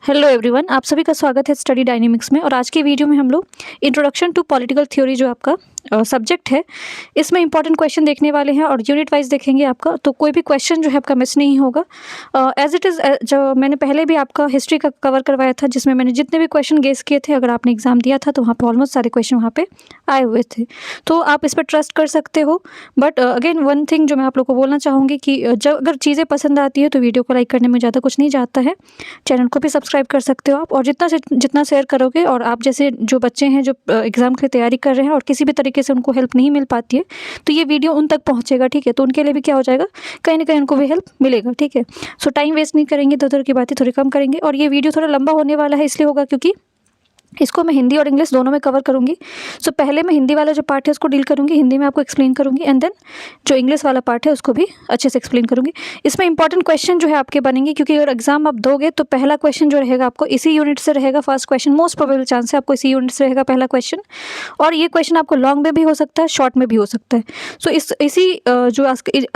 Hello everyone, आप सभी का स्वागत है स्टडी डायनेमिक्स में। और आज की वीडियो में हम लोग इंट्रोडक्शन टू पॉलिटिकल थ्योरी जो आपका सब्जेक्ट है, इसमें इंपॉर्टेंट क्वेश्चन देखने वाले हैं और यूनिट वाइज देखेंगे आपका। तो कोई भी क्वेश्चन जो है आपका मिस नहीं होगा। एज इट इज़ जो मैंने पहले भी आपका हिस्ट्री का कवर करवाया था, जिसमें मैंने जितने भी क्वेश्चन गेस किए थे, अगर आपने एग्जाम दिया था तो वहाँ पर ऑलमोस्ट सारे क्वेश्चन वहाँ पे आए हुए थे। तो आप इस पर ट्रस्ट कर सकते हो। बट अगेन वन थिंग जो मैं आप लोग को बोलना चाहूँगी कि जब अगर चीज़ें पसंद आती है तो वीडियो को लाइक करने में ज़्यादा कुछ नहीं जाता है। चैनल को भी सब्सक्राइब कर सकते हो आप, और जितना से जितना शेयर करोगे, और आप जैसे जो बच्चे हैं जो एग्ज़ाम की तैयारी कर रहे हैं और किसी भी तरीके से उनको हेल्प नहीं मिल पाती है, तो ये वीडियो उन तक पहुंचेगा। ठीक है, तो उनके लिए भी क्या हो जाएगा, कहीं ना कहीं उनको भी हेल्प मिलेगा। ठीक है, सो टाइम वेस्ट नहीं करेंगे, इधर उधर की बातें थोड़ी कम करेंगे। और ये वीडियो थोड़ा लंबा होने वाला है, इसलिए होगा क्योंकि इसको मैं हिंदी और इंग्लिश दोनों में कवर करूंगी। सो पहले मैं हिंदी वाला जो पार्ट है उसको डील करूंगी, हिंदी में आपको एक्सप्लेन करूंगी, एंड देन जो इंग्लिश वाला पार्ट है उसको भी अच्छे से एक्सप्लेन करूंगी। इसमें इंपॉर्टेंट क्वेश्चन जो है आपके बनेंगे, क्योंकि अगर एग्जाम आप दोगे तो पहला क्वेश्चन जो रहेगा आपको इसी यूनिट से रहेगा। First question most probable chance है आपको इसी यूनिट से रहेगा पहला क्वेश्चन। और ये क्वेश्चन आपको लॉन्ग में भी हो सकता है, शॉर्ट में भी हो सकता है। सो इसी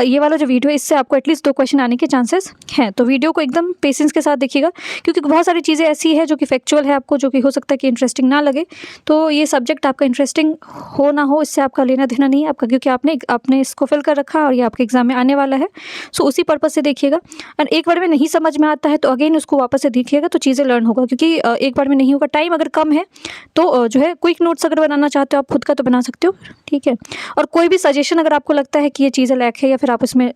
ये वाला जो वीडियो है, इससे आपको एटलीस्ट 2 क्वेश्चन आने के चांसेस हैं। तो वीडियो को एकदम पेशेंस के साथ देखिएगा, क्योंकि बहुत सारी चीज़ें ऐसी है जो कि फैक्चुअल है आपको, जो कि हो सकता है कि इंटरेस्टिंग ना लगे। तो ये सब्जेक्ट आपका इंटरेस्टिंग हो ना हो, इससे आपका लेना देना नहीं है आपका, क्योंकि आपने इसको फिल कर रखा है और ये आपके एग्जाम में आने वाला है। सो उसी पर्पज से देखिएगा। और एक बार में नहीं समझ में आता है तो अगेन उसको वापस से देखिएगा, तो चीज़ें लर्न होगा। क्योंकि एक बार में नहीं होगा, टाइम अगर कम है तो जो है क्विक नोट्स अगर बनाना चाहते हो आप खुद का तो बना सकते हो। ठीक है, और कोई भी सजेशन अगर आपको लगता है कि ये चीज़ें लैक है, या फिर आप इसमें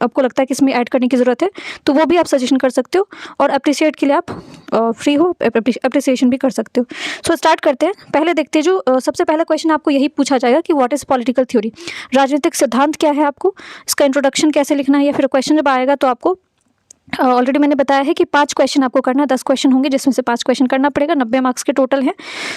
आपको लगता है कि इसमें ऐड करने की ज़रूरत है, तो वो भी आप सजेशन कर सकते हो। और अप्रिशिएट के लिए आप फ्री हो, अप्रिसिएशन भी कर सकते हो। सो स्टार्ट करते हैं। पहले देखते हैं जो सबसे पहला क्वेश्चन आपको यही पूछा जाएगा कि व्हाट इज़ पॉलिटिकल थ्योरी, राजनीतिक सिद्धांत क्या है, आपको इसका इंट्रोडक्शन कैसे लिखना है। या फिर क्वेश्चन जब आएगा तो आपको ऑलरेडी मैंने बताया है कि 5 क्वेश्चन आपको करना है, 10 क्वेश्चन होंगे जिसमें से 5 क्वेश्चन करना पड़ेगा, 90 मार्क्स के टोटल हैं।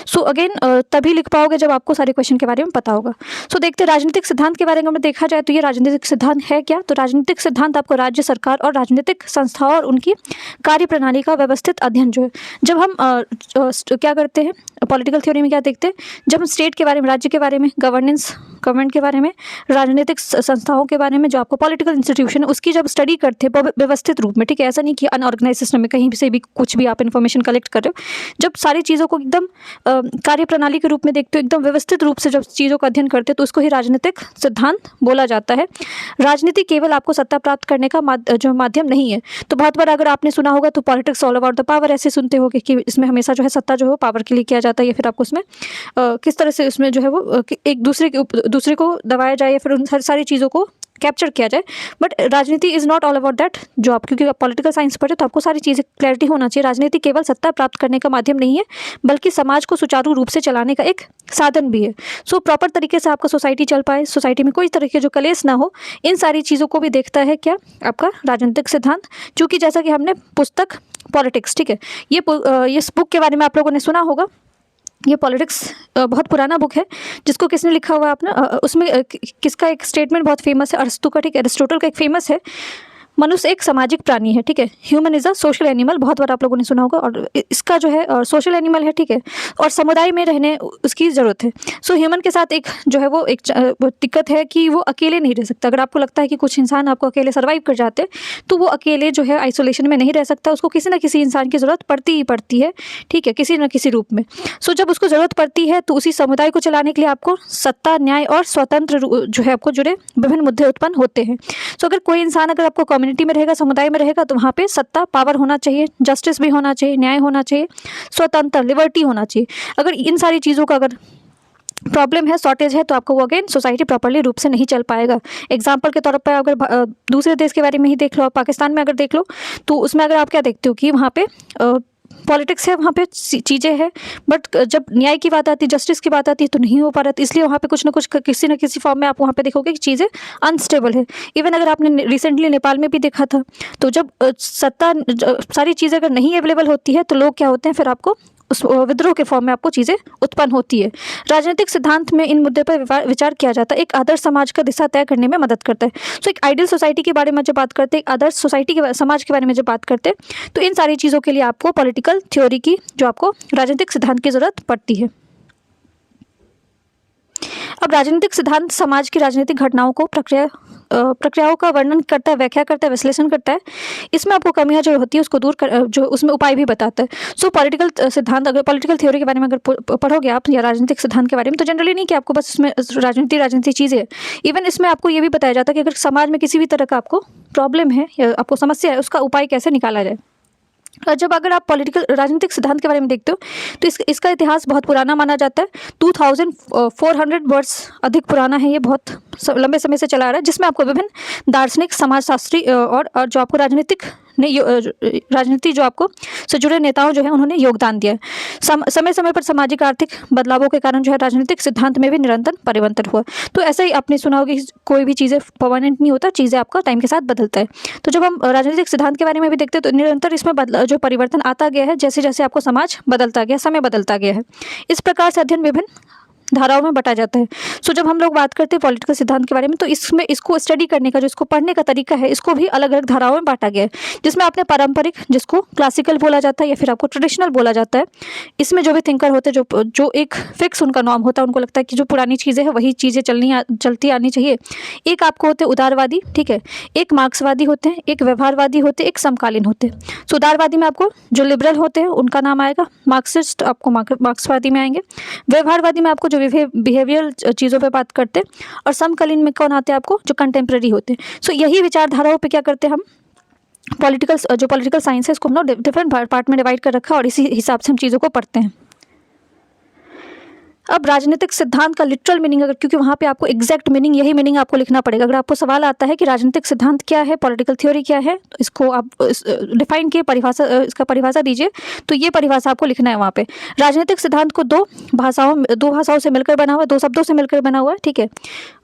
सो अगेन तभी लिख पाओगे जब आपको सारे क्वेश्चन के बारे में पता होगा। सो देखते हैं राजनीतिक सिद्धांत के बारे में देखा जाए तो ये राजनीतिक सिद्धांत है क्या। तो राजनीतिक सिद्धांत आपको राज्य सरकार और राजनीतिक संस्थाओं और उनकी कार्यप्रणाली का व्यवस्थित अध्ययन जो है, जब हम क्या करते हैं पॉलिटिकल थ्योरी में, क्या देखते हैं, जब हम स्टेट के बारे में, राज्य के बारे में, गवर्नमेंट के बारे में, राजनीतिक संस्थाओं के बारे में, जो आपको पॉलिटिकल इंस्टीट्यूशन है उसकी जब स्टडी करते हैं व्यवस्थित रूप में। ठीक है, ऐसा नहीं कि अनऑर्गेनाइज सिस्टम में कहीं से भी कुछ भी आप इन्फॉर्मेशन कलेक्ट कर रहे हो। जब सारी चीज़ों को एकदम कार्यप्रणाली के रूप में देखते हो, एकदम व्यवस्थित रूप से जब चीज़ों का अध्ययन करते हो, तो उसको ही राजनीतिक सिद्धांत बोला जाता है। राजनीति केवल आपको सत्ता प्राप्त करने का जो माध्यम नहीं है। तो बहुत बार अगर आपने सुना होगा तो politics all about the power ऐसे सुनते होगे कि इसमें हमेशा जो है सत्ता जो है पावर के लिए किया जाता है, या फिर आपको उसमें किस तरह से उसमें जो है वो एक दूसरे को दबाया जाए, या फिर उन सारी चीज़ों को कैप्चर किया जाए। बट राजनीति is not all about that. जो आप, क्योंकि आप पॉलिटिकल साइंस पढ़े तो आपको सारी चीज़ें क्लैरिटी होना चाहिए। राजनीति केवल सत्ता प्राप्त करने का माध्यम नहीं है, बल्कि समाज को सुचारू रूप से चलाने का एक साधन भी है। सो प्रॉपर तरीके से आपका सोसाइटी चल पाए, सोसाइटी में कोई तरह के जो कलेश ना हो, इन सारी चीज़ों को भी देखता है क्या आपका राजनीतिक सिद्धांत। चूँकि जैसा कि हमने पुस्तक पॉलिटिक्स, ठीक है, इस बुक के बारे में आप लोगों ने सुना होगा। ये पॉलिटिक्स बहुत पुराना बुक है, जिसको किसने लिखा हुआ है आपने, उसमें किसका एक स्टेटमेंट बहुत फेमस है, अरिस्टो का। ठीक है, अरिस्टोटल का एक फेमस है, मनुष्य एक सामाजिक प्राणी है। ठीक है, human is a social animal, बहुत बार आप लोगों ने सुना होगा। और इसका जो है और सोशल एनिमल है, ठीक है, और समुदाय में रहने उसकी ज़रूरत है। सो ह्यूमन के साथ एक जो है वो एक दिक्कत है कि वो अकेले नहीं रह सकता। अगर आपको लगता है कि कुछ इंसान आपको अकेले सर्वाइव कर जाते हैं, तो वो अकेले जो है आइसोलेशन में नहीं रह सकता, उसको किसी ना किसी इंसान की ज़रूरत पड़ती ही पड़ती है। ठीक है, किसी न किसी रूप में। सो जब उसको ज़रूरत पड़ती है तो उसी समुदाय को चलाने के लिए आपको सत्ता, न्याय और स्वतंत्र जो है आपको जुड़े विभिन्न मुद्दे उत्पन्न होते हैं। सो अगर कोई इंसान अगर आपको कम्युनिटी में रहेगा, समुदाय में रहेगा, तो वहाँ पे सत्ता, पावर होना चाहिए, जस्टिस भी होना चाहिए, न्याय होना चाहिए, स्वतंत्र, लिबर्टी होना चाहिए। अगर इन सारी चीज़ों का अगर प्रॉब्लम है, शॉर्टेज है, तो आपको वो अगेन सोसाइटी प्रॉपर्ली रूप से नहीं चल पाएगा। एग्जाम्पल के तौर पर अगर दूसरे देश के बारे में ही देख लो, पाकिस्तान में अगर देख लो, तो उसमें अगर आप क्या देखते हो कि वहाँ पे पॉलिटिक्स है, वहाँ पे चीज़ें हैं, बट जब न्याय की बात आती है, जस्टिस की बात आती है, तो नहीं हो पा रहा था। इसलिए वहाँ पे कुछ ना कुछ किसी न किसी फॉर्म में आप वहाँ पे देखोगे कि चीज़ें अनस्टेबल है। इवन अगर आपने रिसेंटली नेपाल में भी देखा था, तो जब सारी चीज़ें अगर नहीं अवेलेबल होती है, तो लोग क्या होते हैं, फिर आपको उस विद्रोह के फॉर्म में आपको चीज़ें उत्पन्न होती है। राजनीतिक सिद्धांत में इन मुद्दे पर विचार किया जाता है, एक आदर्श समाज का दिशा तय करने में मदद करता है। सो एक आइडियल सोसाइटी के बारे में जब बात करते हैं, एक आदर्श सोसाइटी के समाज के बारे में जब बात करते हैं, तो इन सारी चीज़ों के लिए आपको पॉलिटिकल थ्योरी की, जो आपको राजनीतिक सिद्धांत की ज़रूरत पड़ती है। अब राजनीतिक सिद्धांत समाज की राजनीतिक घटनाओं को प्रक्रियाओं का वर्णन करता है, व्याख्या करता है, विश्लेषण करता है। इसमें आपको कमियां जो होती है उसको दूर कर जो उसमें उपाय भी बताता है। सो पॉलिटिकल सिद्धांत, अगर पॉलिटिकल थ्योरी के बारे में अगर पढ़ोगे आप या राजनीतिक सिद्धांत के बारे में, तो जनरली नहीं कि आपको बस इसमें राजनीति चीज़ें, इवन इसमें आपको ये भी बताया जाता है कि अगर समाज में किसी भी तरह का आपको प्रॉब्लम है या आपको समस्या है, उसका उपाय कैसे निकाला जाए। और जब अगर आप राजनीतिक सिद्धांत के बारे में देखते हो तो इसका इतिहास बहुत पुराना माना जाता है। 2400 वर्ष अधिक पुराना है, ये बहुत लंबे समय से चला आ रहा है, जिसमें आपको विभिन्न दार्शनिक, समाजशास्त्री और जो आपको राजनीति जो आपको से जुड़े नेताओं जो है उन्होंने योगदान दिया है। समय समय पर सामाजिक आर्थिक बदलावों के कारण जो है राजनीतिक सिद्धांत में भी निरंतर परिवर्तन हुआ। तो ऐसा ही आपने सुना होगा कि कोई भी चीज़ें परमानेंट नहीं होता, चीज़ें आपका टाइम के साथ बदलता है। तो जब हम राजनीतिक सिद्धांत के बारे में भी देखते हैं तो निरंतर इसमें जो परिवर्तन आता गया है, जैसे जैसे आपको समाज बदलता गया, समय बदलता गया है। इस प्रकार से अध्ययन विभिन्न धाराओं में बटा जाता है। सो जब हम लोग बात करते हैं पॉलिटिकल सिद्धांत के बारे में, तो इसमें इसको स्टडी करने का जो इसको पढ़ने का तरीका है, इसको भी अलग अलग धाराओं में बांटा गया है, जिसमें आपने पारंपरिक, जिसको क्लासिकल बोला जाता है या फिर आपको ट्रेडिशनल बोला जाता है। इसमें जो भी थिंकर होते हैं, जो एक फिक्स उनका नॉर्म होता है, उनको लगता है कि जो पुरानी चीज़ें हैं वही चीज़ें चलती आनी चाहिए। एक आपको होते हैं उदारवादी, ठीक है, एक मार्क्सवादी होते हैं, एक व्यवहारवादी होते हैं, एक समकालीन होते हैं। सो उदारवादी में आपको जो लिबरल होते हैं उनका नाम आएगा, मार्क्सिस्ट आपको मार्क्सवादी में आएंगे, व्यवहारवादी में आपको जो बिहेवियरल चीज़ों पे बात करते हैं, और समकालीन में कौन आते हैं आपको, जो कंटेम्प्रेरी होते हैं। सो यही विचारधाराओं पे क्या करते हैं हम, पॉलिटिकल साइंस है, इसको हम लोग डिफरेंट पार्ट में डिवाइड कर रखा है और इसी हिसाब से हम चीज़ों को पढ़ते हैं। अब राजनीतिक सिद्धांत का लिटरल मीनिंग, अगर क्योंकि वहाँ पे आपको एग्जैक्ट मीनिंग, यही मीनिंग आपको लिखना पड़ेगा। अगर आपको सवाल आता है कि राजनीतिक सिद्धांत क्या है, पॉलिटिकल थ्योरी क्या है, तो इसको आप डिफाइन किए, इसका परिभाषा दीजिए, तो ये परिभाषा आपको लिखना है वहाँ पे। राजनीतिक सिद्धांत को दो भाषाओं से मिलकर बना हुआ है, 2 शब्दों से मिलकर बना हुआ है, ठीक है,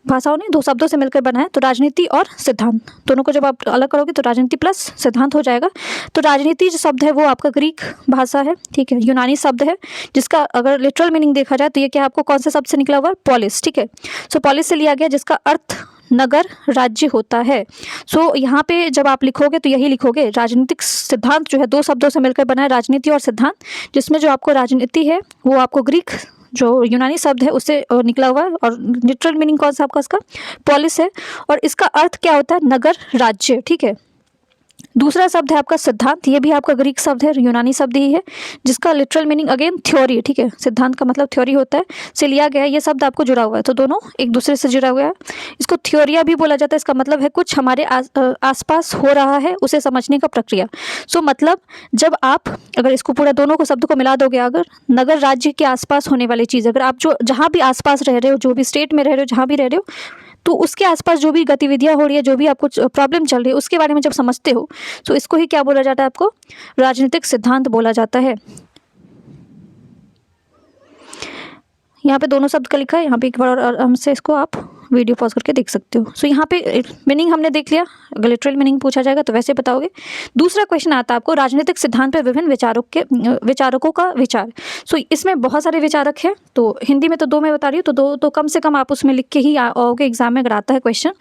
भाषाओं ने 2 शब्दों से मिलकर बना है। तो राजनीति और सिद्धांत दोनों को जब आप अलग करोगे तो राजनीति प्लस सिद्धांत हो जाएगा। तो राजनीति जो शब्द है वो आपका ग्रीक भाषा है, ठीक है, यूनानी शब्द है, जिसका अगर लिटरल मीनिंग देखा जाए तो ये क्या आपको कौन से शब्द से निकला हुआ है, पॉलिस, ठीक है। सो पॉलिस से लिया गया, जिसका अर्थ नगर राज्य होता है। सो यहाँ पे जब आप लिखोगे तो यही लिखोगे, राजनीतिक सिद्धांत जो है 2 शब्दों से मिलकर बना है, राजनीति और सिद्धांत, जिसमें जो आपको राजनीति है वो आपको ग्रीक जो यूनानी शब्द है उससे निकला हुआ है, और लिटरल मीनिंग कौन सा आपका इसका, पॉलिस है, और इसका अर्थ क्या होता है, नगर राज्य, ठीक है। दूसरा शब्द है आपका सिद्धांत, ये भी आपका ग्रीक शब्द है, यूनानी शब्द ही है, जिसका लिटरल मीनिंग अगेन थ्योरी, ठीक है, सिद्धांत का मतलब थ्योरी होता है, से लिया गया है। ये शब्द आपको जुड़ा हुआ है, तो दोनों एक दूसरे से जुड़ा हुआ है। इसको थ्योरिया भी बोला जाता है, इसका मतलब है कुछ हमारे आसपास हो रहा है उसे समझने का प्रक्रिया। सो मतलब जब आप अगर इसको पूरा दोनों को शब्द को मिला दोगे, अगर नगर राज्य के आसपास होने वाली चीज़, अगर आप जो जहाँ भी आसपास रह रहे हो, जो भी स्टेट में रह रहे हो, जहाँ भी रह रहे हो, तो उसके आसपास जो भी गतिविधियाँ हो रही है, जो भी आपको प्रॉब्लम चल रही है, उसके बारे में जब समझते हो तो इसको ही क्या बोला जाता है, आपको राजनीतिक सिद्धांत बोला जाता है। यहाँ पे दोनों शब्द का लिखा है, यहाँ पे एक बार और हमसे इसको आप वीडियो पॉज करके देख सकते हो। सो यहाँ पे मीनिंग हमने देख लिया, अगर लिटरल मीनिंग पूछा जाएगा तो वैसे बताओगे। दूसरा क्वेश्चन आता है आपको राजनीतिक सिद्धांत पे विभिन्न विचारकों का विचार। सो इसमें बहुत सारे विचारक हैं, तो हिंदी में तो 2 मैं बता रही हूँ, तो 2 तो कम से कम आप उसमें लिख के ही आओगे एग्जाम में अगर आता है क्वेश्चन।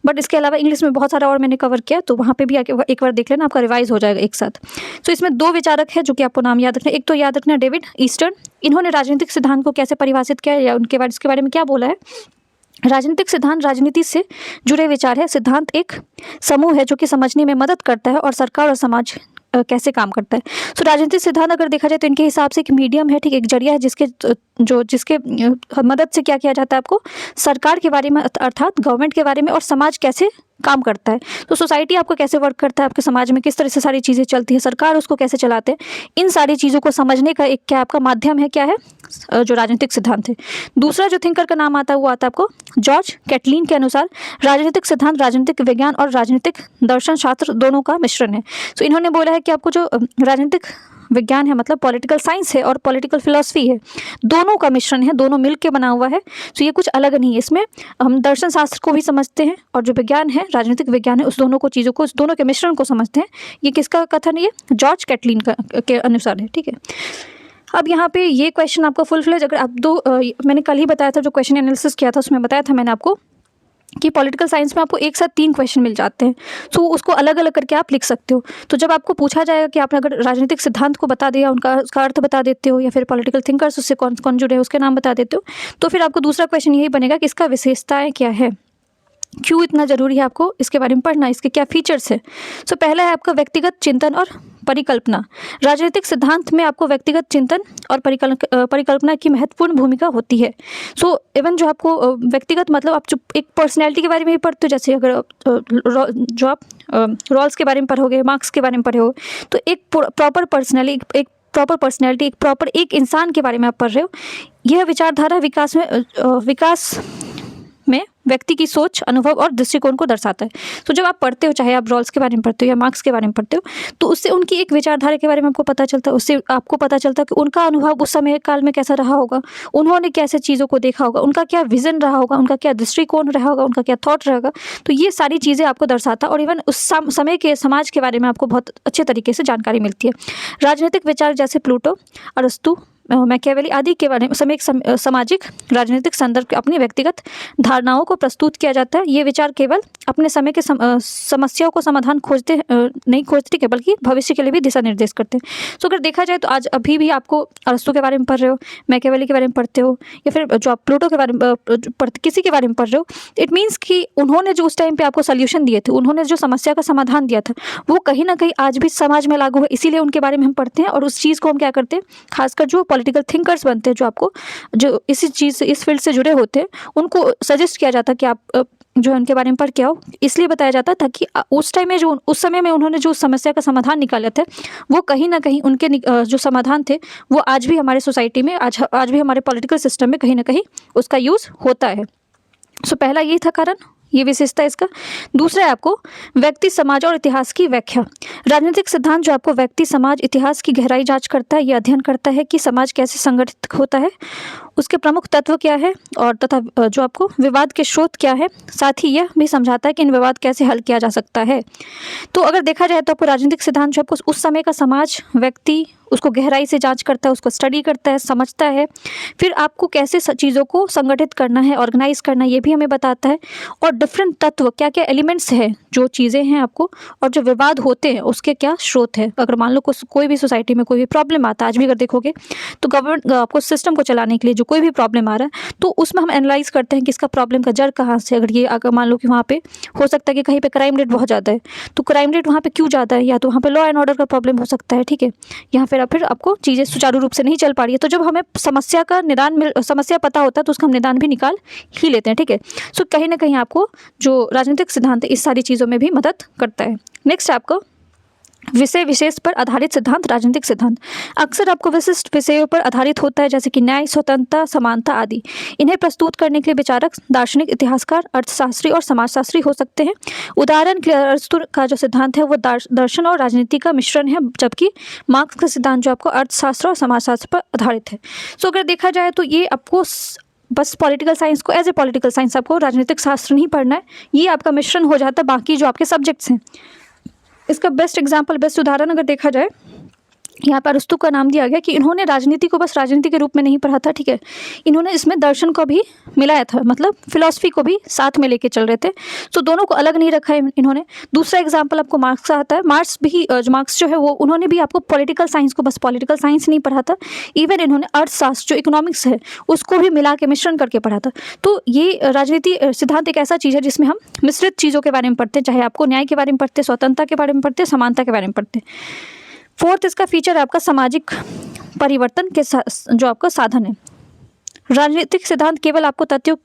बट इसके अलावा इंग्लिश में बहुत सारा और मैंने कवर किया, तो वहाँ पर भी एक बार देख लेना, आपका रिवाइज हो जाएगा एक साथ। सो इसमें 2 विचारक है जो कि आपको नाम याद रखना। एक तो याद रखना डेविड ईस्टर्न, इन्होंने राजनीतिक सिद्धांत को कैसे परिभाषित किया या इसके बारे में क्या बोला है। राजनीतिक सिद्धांत राजनीति से जुड़े विचार है। सिद्धांत एक समूह है जो कि समझने में मदद करता है और सरकार और समाज कैसे काम करता है। सो राजनीतिक सिद्धांत अगर देखा जाए तो इनके हिसाब से एक मीडियम है, ठीक, एक जरिया है जिसके मदद से क्या किया जाता है, आपको सरकार के बारे में अर्थात गवर्नमेंट के बारे में और समाज कैसे काम करता है, तो सोसाइटी आपको कैसे वर्क करता है, आपके समाज में किस तरह से सारी चीज़ें चलती है, सरकार उसको कैसे चलाते हैं, इन सारी चीज़ों को समझने का एक क्या आपका माध्यम है, क्या है, जो राजनीतिक सिद्धांत है। दूसरा जो थिंकर का नाम आता है वो आता है आपको जॉर्ज कैटलिन के अनुसार राजनीतिक सिद्धांत राजनीतिक विज्ञान और राजनीतिक दर्शन शास्त्र दोनों का मिश्रण है। सो इन्होंने बोला है कि आपको जो राजनीतिक विज्ञान है मतलब पॉलिटिकल साइंस है और पॉलिटिकल फिलॉसफी है, दोनों का मिश्रण है, दोनों मिल के बना हुआ है। सो ये कुछ अलग नहीं है, इसमें हम दर्शन शास्त्र को भी समझते हैं और जो विज्ञान है राजनीतिक विज्ञान है उस दोनों को चीज़ों को, उस दोनों के मिश्रण को समझते हैं। ये किसका कथन है, ये जॉर्ज कैटलिन के अनुसार है, ठीक है। अब यहाँ पे ये क्वेश्चन आपको फुल फ्लेज, अगर आप मैंने कल ही बताया था, जो क्वेश्चन एनालिसिस किया था उसमें बताया था मैंने आपको कि पॉलिटिकल साइंस में आपको एक साथ 3 क्वेश्चन मिल जाते हैं, तो उसको अलग अलग करके आप लिख सकते हो। तो जब आपको पूछा जाएगा कि आपने अगर राजनीतिक सिद्धांत को बता दिया, उनका उसका अर्थ बता देते हो, या फिर पॉलिटिकल थिंकर्स उससे कौन कौन जुड़े हैं उसके नाम बता देते हो, तो फिर आपको दूसरा क्वेश्चन यही बनेगा कि इसका विशेषताएं क्या है, क्यों इतना ज़रूरी है आपको इसके बारे में पढ़ना, इसके क्या फीचर्स है। सो पहला है आपका व्यक्तिगत चिंतन और परिकल्पना। राजनीतिक सिद्धांत में आपको व्यक्तिगत चिंतन और परिकल्पना की महत्वपूर्ण भूमिका होती है। सो इवन जो आपको व्यक्तिगत मतलब आप जो एक पर्सनैलिटी के बारे में भी पढ़ते हो, जैसे अगर जो आप रॉल्स के बारे में पढ़ोगे, मार्क्स के बारे में पढ़े हो, तो एक प्रॉपर पर्सनैलिटी, एक प्रॉपर एक इंसान के बारे में आप पढ़ रहे हो। यह विचारधारा विकास में व्यक्ति की सोच, अनुभव और दृष्टिकोण को दर्शाता है। तो जब आप पढ़ते हो, चाहे आप रॉल्स के बारे में पढ़ते हो या मार्क्स के बारे में पढ़ते हो, तो उससे उनकी एक विचारधारा के बारे में आपको पता चलता है। उससे आपको पता चलता है कि उनका अनुभव उस समय काल में कैसा रहा होगा, उन्होंने कैसे चीज़ों को देखा होगा, उनका क्या विजन रहा होगा, उनका क्या दृष्टिकोण रहा होगा, उनका क्या थॉट रहेगा। तो ये सारी चीज़ें आपको दर्शाता है और इवन उस समय के समाज के बारे में आपको बहुत अच्छे तरीके से जानकारी मिलती है। राजनीतिक विचार जैसे प्लूटो, अरस्तु, मैकियावेली आदि के बारे में समय सामाजिक राजनीतिक संदर्भ के अपनी व्यक्तिगत धारणाओं को प्रस्तुत किया जाता है। ये विचार केवल अपने समय के समस्याओं को समाधान नहीं खोजते के, बल्कि भविष्य के लिए भी दिशा निर्देश करते हैं। तो अगर देखा जाए तो आज अभी भी आपको अरस्तु के बारे में पढ़ रहे हो, मैकियावेली के बारे में पढ़ते हो, या फिर जो आप प्लूटो के बारे में किसी के बारे में पढ़ रहे हो, इट मीन्स कि उन्होंने जो उस टाइम पे आपको सोल्यूशन दिए थे, उन्होंने जो समस्या का समाधान दिया था, वो कहीं ना कहीं आज भी समाज में लागू है। इसीलिए उनके बारे में हम पढ़ते हैं और उस चीज़ को हम क्या करते हैं, खासकर जो पॉलिटिकल थिंकर्स बनते हैं, जो आपको जो इसी चीज़ से, इस फील्ड से जुड़े होते हैं, उनको सजेस्ट किया जाता है कि आप जो है उनके बारे में पढ़ के आओ। इसलिए बताया जाता था कि उस टाइम में उस समय में उन्होंने जो समस्या का समाधान निकाले थे, वो कहीं ना कहीं उनके जो समाधान थे वो आज भी हमारे सोसाइटी में, आज भी हमारे पॉलिटिकल सिस्टम में कहीं ना कहीं उसका यूज़ होता है। सो पहला यही था कारण, ये विशेषता इसका। दूसरा है आपको व्यक्ति, समाज और इतिहास की व्याख्या। राजनीतिक सिद्धांत जो आपको व्यक्ति, समाज, इतिहास की गहराई जांच करता है। ये अध्ययन करता है कि समाज कैसे संगठित होता है, उसके प्रमुख तत्व क्या है, और तथा जो आपको विवाद के स्रोत क्या है। साथ ही यह भी समझाता है कि इन विवाद कैसे हल किया जा सकता है। तो अगर देखा जाए तो आपको राजनीतिक सिद्धांत जो आपको उस समय का समाज, व्यक्ति, उसको गहराई से जांच करता है, उसको स्टडी करता है, समझता है। फिर आपको कैसे चीज़ों को संगठित करना है, ऑर्गेनाइज करना है, ये भी हमें बताता है। और डिफरेंट तत्व, क्या क्या एलिमेंट्स हैं, जो चीज़ें हैं आपको, और जो विवाद होते हैं उसके क्या स्रोत है। अगर मान लो कोई भी सोसाइटी में कोई भी प्रॉब्लम आता है, आज भी अगर देखोगे तो गवर्नमेंट आपको सिस्टम को चलाने के लिए जो कोई भी प्रॉब्लम आ रहा है, तो उसमें हम एनालाइज करते हैं कि इसका प्रॉब्लम का जड़ कहाँ से। अगर मान लो कि वहाँ पे हो सकता है कि कहीं पे क्राइम रेट बहुत ज़्यादा है, तो क्राइम रेट वहाँ पे क्यों ज़्यादा है, या तो वहाँ पे लॉ एंड ऑर्डर का प्रॉब्लम हो सकता है, ठीक है, यहाँ फिर आपको चीज़ें सुचारू रूप से नहीं चल पा रही है। तो जब हमें समस्या पता होता है तो उसका हम निदान भी निकाल ही लेते हैं, ठीक है। सो कहीं ना कहीं आपको जो राजनीतिक सिद्धांत है इस सारी चीज़ों में भी मदद करता है। नेक्स्ट आपको विषय विशेष पर आधारित सिद्धांत। राजनीतिक सिद्धांत अक्सर आपको विशिष्ट विषयों पर आधारित होता है, जैसे कि न्याय, स्वतंत्रता, समानता आदि। इन्हें प्रस्तुत करने के लिए विचारक दार्शनिक, इतिहासकार, अर्थशास्त्री और समाजशास्त्री हो सकते हैं। उदाहरण के लिए अरस्तु का जो सिद्धांत है वो दर्शन और राजनीति का मिश्रण है, जबकि मार्क्स का सिद्धांत जो आपको अर्थशास्त्र और समाजशास्त्र पर आधारित है। सो अगर देखा जाए तो ये आपको बस पॉलिटिकल साइंस को एज ए पॉलिटिकल साइंस, आपको राजनीतिक शास्त्र नहीं पढ़ना है, ये आपका मिश्रण हो जाता है बाकी जो आपके सब्जेक्ट्स हैं। इसका बेस्ट एग्जांपल, बेस्ट उदाहरण अगर देखा जाए, यहाँ पर अरस्तु का नाम दिया गया कि इन्होंने राजनीति को बस राजनीति के रूप में नहीं पढ़ा था, ठीक है, इन्होंने इसमें दर्शन को भी मिलाया था, मतलब फिलॉसफी को भी साथ में लेके चल रहे थे। तो दोनों को अलग नहीं रखा है इन्होंने। दूसरा एग्जांपल आपको मार्क्स का आता है। मार्क्स जो है वो उन्होंने भी आपको पॉलिटिकल साइंस को बस पॉलिटिकल साइंस नहीं पढ़ा था, इवन इन्होंने अर्थशास्त्र जो इकोनॉमिक्स है उसको भी मिला के मिश्रण करके पढ़ा था। तो ये राजनीति सिद्धांत एक ऐसा चीज़ है जिसमें हम मिश्रित चीज़ों के बारे में पढ़ते हैं, चाहे आपको न्याय के बारे में पढ़ते हैं, स्वतंत्रता के बारे में पढ़ते हैं, समानता के बारे में पढ़ते हैं। फोर्थ इसका फीचर आपका सामाजिक परिवर्तन के जो आपका साधन है। राजनीतिक सिद्धांत केवल आपको तथ्यों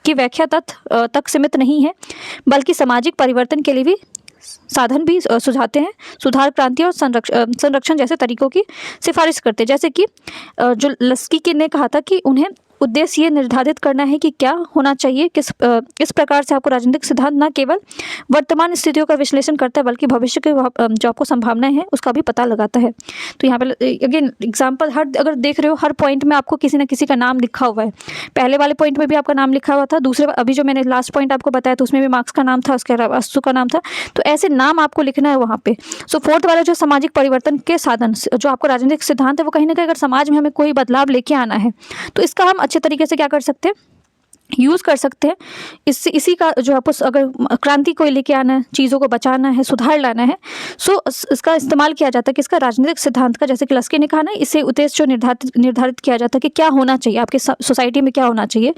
की व्याख्या तक सीमित नहीं है, बल्कि सामाजिक परिवर्तन के लिए भी साधन भी सुझाते हैं। सुधार, क्रांति और संरक्षण जैसे तरीकों की सिफारिश करते हैं। जैसे कि जो लस्की ने कहा था कि उन्हें उद्देश्य ये निर्धारित करना है कि क्या होना चाहिए, इस प्रकार से आपको राजनीतिक सिद्धांत न केवल वर्तमान स्थितियों का विश्लेषण करता है, बल्कि भविष्य के जो आपको संभावनाएं हैं उसका भी पता लगाता है। तो यहाँ पे अगेन एग्जांपल, अगर देख रहे हो हर पॉइंट में आपको किसी न किसी का नाम लिखा हुआ है। पहले वाले पॉइंट में भी आपका नाम लिखा हुआ था, दूसरे अभी जो मैंने लास्ट पॉइंट आपको बताया तो उसमें भी मार्क्स का नाम था, उसके अलावा अरस्तु का नाम था। तो ऐसे नाम आपको लिखना है वहाँ पे। सो फोर्थ वाला जो सामाजिक परिवर्तन के साधन जो आपको राजनीतिक सिद्धांत है, वो कहीं ना कहीं अगर समाज में हमें कोई बदलाव लेके आना है तो इसका हम अच्छे तरीके से क्या कर सकते हैं, यूज़ कर सकते हैं। इससे इसी का जो आपको अगर क्रांति को लेके आना है, चीज़ों को बचाना है, सुधार लाना है, सो इसका इस्तेमाल किया जाता है कि इसका राजनीतिक सिद्धांत का, जैसे कि लस्की ने कहा ना, इसे उद्देश्य जो निर्धारित किया जाता है कि क्या होना चाहिए, आपके सोसाइटी में क्या होना चाहिए,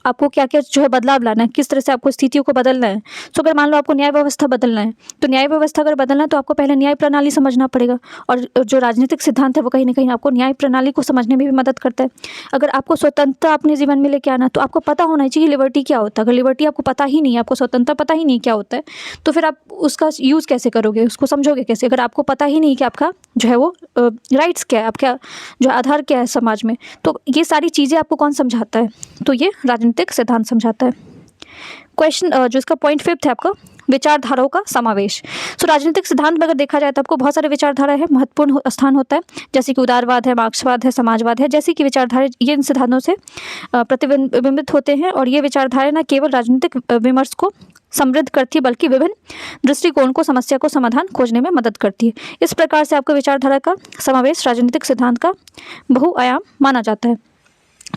आपको क्या-क्या जो है बदलाव लाना है, किस तरह से आपको स्थितियों को बदलना है। सो अगर मान लो आपको न्याय व्यवस्था बदलना है, तो न्याय व्यवस्था अगर बदलना है तो आपको पहले न्याय प्रणाली समझना पड़ेगा, और जो राजनीतिक सिद्धांत है वो कहीं न कहीं आपको न्याय प्रणाली को समझने में भी मदद करता है। अगर आपको स्वतंत्रता अपने जीवन में लेके आना है, तो आपको पता होना चाहिए लिबर्टी क्या होता है। अगर लिबर्टी आपको पता ही नहीं है, आपको स्वतंत्रता पता ही नहीं क्या होता है, तो फिर आप उसका यूज़ कैसे करोगे, उसको समझोगे कैसे? अगर आपको पता ही नहीं कि आपका जो है वो राइट्स क्या है, आपका जो आधार क्या है समाज में, तो ये सारी चीज़ें आपको कौन समझाता है? तो ये राजनीतिक सिद्धांत समझाता है। क्वेश्चन जो इसका पॉइंट 5 है आपका, विचारधाराओं का समावेश। सो राजनीतिक सिद्धांत में अगर देखा जाए तो आपको बहुत सारे विचारधारा है, महत्वपूर्ण स्थान होता है, जैसे कि उदारवाद है, मार्क्सवाद है, समाजवाद है, जैसे कि विचारधारा ये इन सिद्धांतों से प्रतिबिंबित होते हैं, और ये विचारधारा न केवल राजनीतिक विमर्श को समृद्ध करती है, बल्कि विभिन्न दृष्टिकोण को, समस्या को समाधान खोजने में मदद करती है। इस प्रकार से आपको विचारधारा का समावेश राजनीतिक सिद्धांत का बहुआयाम माना जाता है।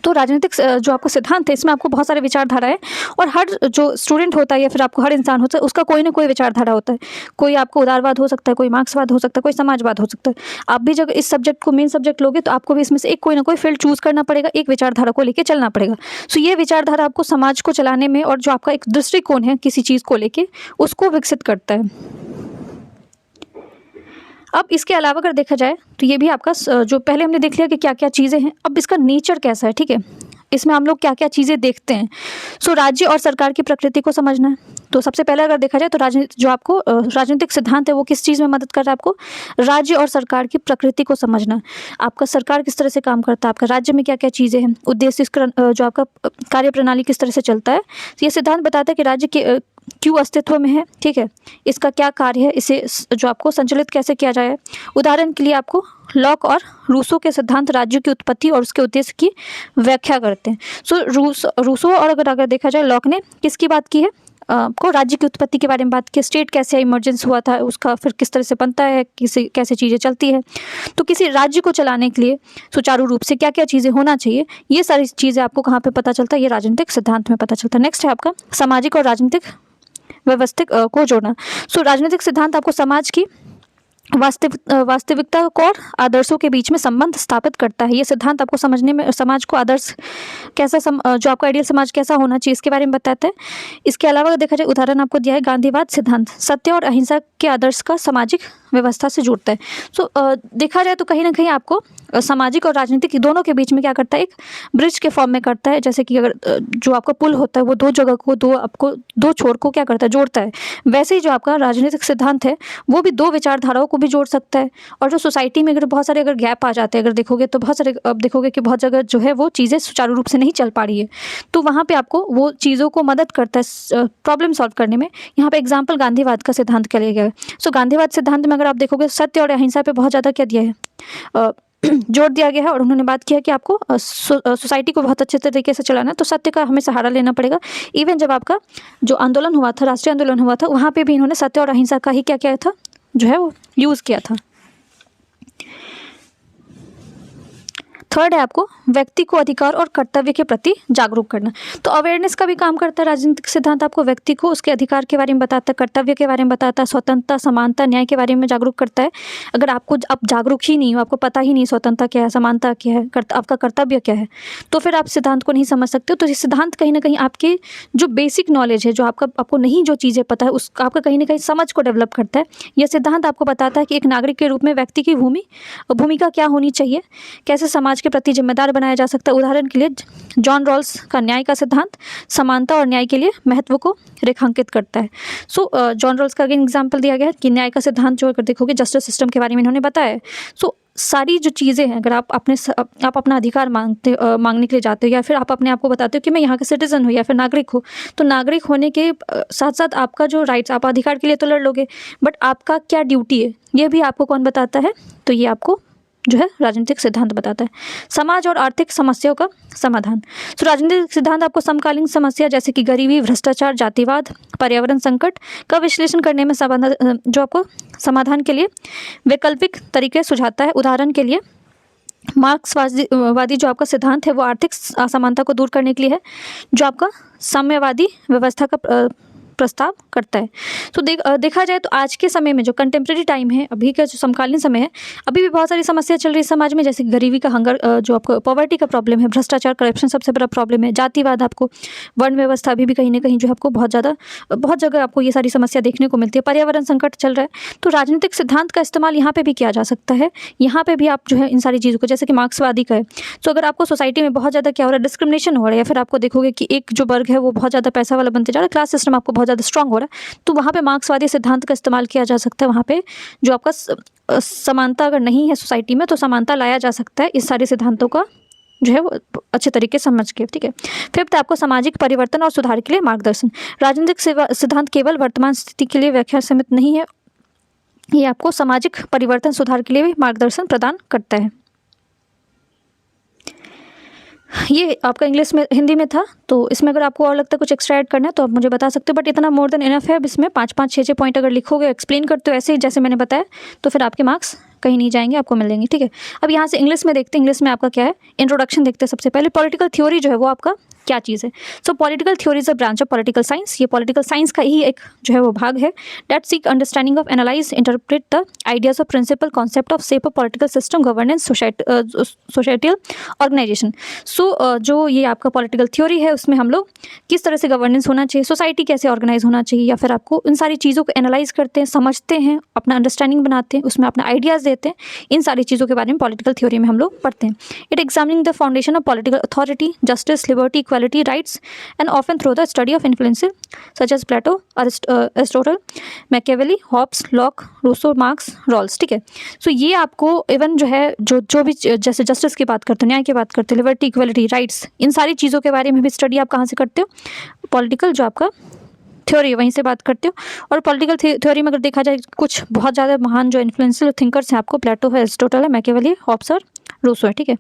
तो राजनीतिक जो आपको सिद्धांत है, इसमें आपको बहुत सारे विचारधारा है, और हर जो स्टूडेंट होता है या फिर आपको हर इंसान होता है, उसका कोई ना कोई विचारधारा होता है। कोई आपको उदारवाद हो सकता है, कोई मार्क्सवाद हो सकता है, कोई समाजवाद हो सकता है। आप भी जब इस सब्जेक्ट को मेन सब्जेक्ट लोगे तो आपको भी इसमें से एक कोई ना कोई फील्ड चूज़ करना पड़ेगा, एक विचारधारा को लेके चलना पड़ेगा। सो ये विचारधारा आपको समाज को चलाने में, और जो आपका एक दृष्टिकोण है किसी चीज़ को लेके, उसको विकसित करता है। अब इसके अलावा अगर देखा जाए तो ये भी आपका जो पहले हमने देख लिया कि क्या-क्या चीज़ें हैं, अब इसका नेचर कैसा है, ठीक है? इसमें हम लोग क्या-क्या चीज़ें देखते हैं। सो राज्य और सरकार की प्रकृति को समझना है। तो सबसे पहले अगर देखा जाए तो जो आपको राजनीतिक सिद्धांत है वो किस चीज़ में मदद कर रहा है आपको? राज्य और सरकार की प्रकृति को समझना। आपका सरकार किस तरह से काम करता है, आपका राज्य में क्या-क्या चीज़ें हैं, उद्देश्य जो आपका कार्यप्रणाली किस तरह से चलता है। ये सिद्धांत बताता है कि राज्य के क्यों अस्तित्व में है, ठीक है? इसका क्या कार्य है, इसे जो आपको संचालित कैसे किया जाए। उदाहरण के लिए आपको लॉक और रूसो के सिद्धांत राज्य की उत्पत्ति और उसके उद्देश्य की व्याख्या करते हैं। सो रूसो और अगर देखा जाए लॉक ने किसकी बात की है, को राज्य की उत्पत्ति के बारे में बात की, स्टेट कैसे इमर्जेंस हुआ था, उसका फिर किस तरह से बनता है, कैसे चीज़ें चलती है। तो किसी राज्य को चलाने के लिए सुचारू रूप से क्या क्या चीज़ें होना चाहिए, ये सारी चीज़ें आपको कहाँ पे पता चलता है, ये राजनीतिक सिद्धांत में पता चलता है। नेक्स्ट है आपका सामाजिक और राजनीतिक व्यवस्थित को जोड़ना। सो राजनीतिक सिद्धांत आपको समाज की वास्तविकता को और आदर्शों के बीच में संबंध स्थापित करता है। ये सिद्धांत आपको समझने में समाज को आदर्श कैसा जो आपका आइडियल समाज कैसा होना चाहिए इसके बारे में बताता है। इसके अलावा अगर देखा जाए उदाहरण आपको दिया है गांधीवाद सिद्धांत, सत्य और अहिंसा के आदर्श का सामाजिक व्यवस्था से जुड़ता है। सो देखा जाए तो कहीं ना कहीं आपको सामाजिक और राजनीतिक दोनों के बीच में क्या करता है, एक ब्रिज के फॉर्म में करता है। जैसे कि अगर जो आपका पुल होता है वो दो जगह को दो छोर को क्या करता है, जोड़ता है। वैसे ही जो आपका राजनीतिक सिद्धांत है वो भी दो विचारधाराओं को भी जोड़ सकता है। और जो सोसाइटी में अगर बहुत सारे अगर गैप आ जाते हैं, अगर देखोगे तो बहुत सारे अब देखोगे कि बहुत जगह जो है वो चीज़ें सुचारू रूप से नहीं चल पा रही है, तो वहाँ पे आपको वो चीज़ों को मदद करता है प्रॉब्लम सॉल्व करने में। यहाँ पे एग्जाम्पल गांधीवाद का सिद्धांत का लिया गया है। सो गांधीवाद सिद्धांत में अगर आप देखोगे सत्य और अहिंसा पे बहुत ज़्यादा क्या दिया है, जोर दिया गया है। और उन्होंने बात किया कि आपको सोसाइटी को बहुत अच्छे तरीके से चलाना है तो सत्य का हमें सहारा लेना पड़ेगा। इवन जब आपका जो आंदोलन हुआ था, राष्ट्रीय आंदोलन हुआ था, वहाँ पे भी इन्होंने सत्य और अहिंसा का ही क्या किया था, जो है वो यूज़ किया था। थर्ड है आपको व्यक्ति को अधिकार और कर्तव्य के प्रति जागरूक करना। तो अवेयरनेस का भी काम करता है राजनीतिक सिद्धांत। आपको व्यक्ति को उसके अधिकार के बारे में बताता है, कर्तव्य के बारे में बताता है, स्वतंत्रता, समानता, न्याय के बारे में जागरूक करता है। अगर आपको आप जागरूक ही नहीं हो, आपको पता ही नहीं स्वतंत्रता क्या है, समानता क्या है, आपका कर्तव्य क्या है, तो फिर आप सिद्धांत को नहीं समझ सकते हो। तो ये सिद्धांत कहीं ना कहीं आपके जो बेसिक नॉलेज है, जो आपको नहीं जो चीज़ें पता है, उस आपका कहीं ना कहीं समझ को डेवलप करता है। यह सिद्धांत आपको बताता है कि एक नागरिक के रूप में व्यक्ति की भूमिका क्या होनी चाहिए, कैसे समाज के प्रति जिम्मेदार बनाया जा सकता है। उदाहरण के लिए जॉन रॉल्स का न्याय का सिद्धांत समानता और न्याय के लिए महत्व को रेखांकित करता है। सो जॉन रॉल्स का अगेन एग्जाम्पल दिया गया है कि न्याय का सिद्धांत जो अगर देखोगे जस्टिस सिस्टम के बारे में इन्होंने बताया है। सो सारी जो चीज़ें हैं, अगर आप अपना अधिकार मांगने के लिए जाते हो, या फिर आप अपने आप को बताते हो कि मैं यहाँ का सिटीजन हूँ या फिर नागरिक हूँ, तो नागरिक होने के साथ साथ आपका जो राइट्स, आप अधिकार के लिए तो लड़ लोगे, बट आपका क्या ड्यूटी है ये भी आपको कौन बताता है, तो ये आपको जो है राजनीतिक सिद्धांत बताता है। समाज और आर्थिक समस्याओं का समाधान। तो राजनीतिक सिद्धांत आपको समकालीन समस्या जैसे कि गरीबी, भ्रष्टाचार, जातिवाद, पर्यावरण संकट का विश्लेषण करने में जो आपको समाधान के लिए वैकल्पिक तरीके सुझाता है। उदाहरण के लिए मार्क्सवादी जो आपका सिद्धांत है वो आर्थिक असमानता को दूर करने के लिए है, जो आपका साम्यवादी व्यवस्था का प्रस्ताव करता है। तो देखा जाए तो आज के समय में जो कंटेम्प्रेरी टाइम है, अभी का जो समकालीन समय है, अभी भी बहुत सारी समस्या चल रही है समाज में, जैसे गरीबी का हंगर, जो आपको पॉवर्टी का प्रॉब्लम है, भ्रष्टाचार करप्शन सबसे बड़ा प्रॉब्लम है, जातिवाद, आपको वर्ण व्यवस्था अभी भी कहीं ना कहीं जो है आपको बहुत जगह आपको ये सारी समस्या देखने को मिलती है, पर्यावरण संकट चल रहा है। तो राजनीतिक सिद्धांत का इस्तेमाल यहाँ पे भी किया जा सकता है। यहाँ पे भी आप जो है इन सारी चीज़ों को, जैसे कि मार्क्सवादी का है, तो अगर आपको सोसाइटी में बहुत ज़्यादा क्या हो रहा है, डिस्क्रिमिनेशन हो रहा है, या फिर आपको देखोगे कि एक जो वर्ग है वो बहुत ज़्यादा पैसा वाला बनते जा रहा है, क्लास सिस्टम आपको बहुत ज़्यादा स्ट्रांग हो रहा है, तो वहाँ पे मार्क्सवादी सिद्धांत का इस्तेमाल किया जा सकता है। वहाँ पे जो आपका समानता अगर नहीं है सोसाइटी में, तो समानता लाया जा सकता है इस सारे सिद्धांतों का जो है वो अच्छे तरीके से समझ के, ठीक है। फिफ्थ, आपको सामाजिक परिवर्तन और सुधार के लिए मार्गदर्शन। राजनीतिक सिद्धांत केवल वर्तमान स्थिति के लिए व्याख्या सीमित नहीं है, ये आपको सामाजिक परिवर्तन सुधार के लिए भी मार्गदर्शन प्रदान करता है। ये आपका इंग्लिश में, हिंदी में था, तो इसमें अगर आपको और लगता है कुछ एक्स्ट्रा ऐड करना है तो आप मुझे बता सकते हो, बट इतना मोर देन इनफ है। अब इसमें 5-5, 6-6 पॉइंट अगर लिखोगे, एक्सप्लेन करते हो ऐसे ही जैसे मैंने बताया, तो फिर आपके मार्क्स कहीं नहीं जाएंगे, आपको मिल जाएंगे, ठीक है। अब यहाँ से इंग्लिश में देखते हैं, इंग्लिश में आपका क्या है, इंट्रोडक्शन देखते हैं। सबसे पहले पॉलिटिकल थ्योरी जो है वो आपका क्या चीज़ है। So political theory is a branch of political science. ये पॉलिटिकल साइंस का ही एक जो है वो भाग है, that seek understanding of, analyze, interpret the ideas of, principle, concept of, shape of political system, governance, societal organization. So जो ये आपका पॉलिटिकल थ्योरी है, उसमें हम लोग किस तरह से गवर्नेंस होना चाहिए, सोसाइटी कैसे ऑर्गेनाइज होना चाहिए, या फिर आपको इन सारी चीज़ों को एनालाइज करते हैं, समझते हैं, अपना अंडरस्टैंडिंग बनाते हैं, उसमें अपना आइडियाज़ देते हैं। इन सारी चीज़ों के बारे में पॉलिटिकल थ्योरी में हम लोग पढ़ते हैं। It examining the foundation of political authority, justice, liberty, equality, rights, and often through the study of influencer such as Plato, Aristotle, Machiavelli, Hobbes, Locke, Rousseau, Marx, Rawls, ठीक है। सो ये आपको इवन जो है जो भी जैसे जस्टिस की बात करते हो, न्याय की बात करते हो, लिबर्टी, इक्वालिटी, राइट्स, इन सारी चीज़ों के बारे में भी स्टडी आप कहाँ से करते हो, पॉलिटिकल जो आपका थ्योरी वहीं से बात करते हो। और पॉलिटिकल थ्योरी में अगर देखा जाए, कुछ बहुत ज़्यादा महान जो इन्फ्लुएंशियल थिंकर्स हैं, आपको प्लेटो है, एरिस्टोटल है, मैकियावेली, हॉब्स और रूसो है, ठीक है।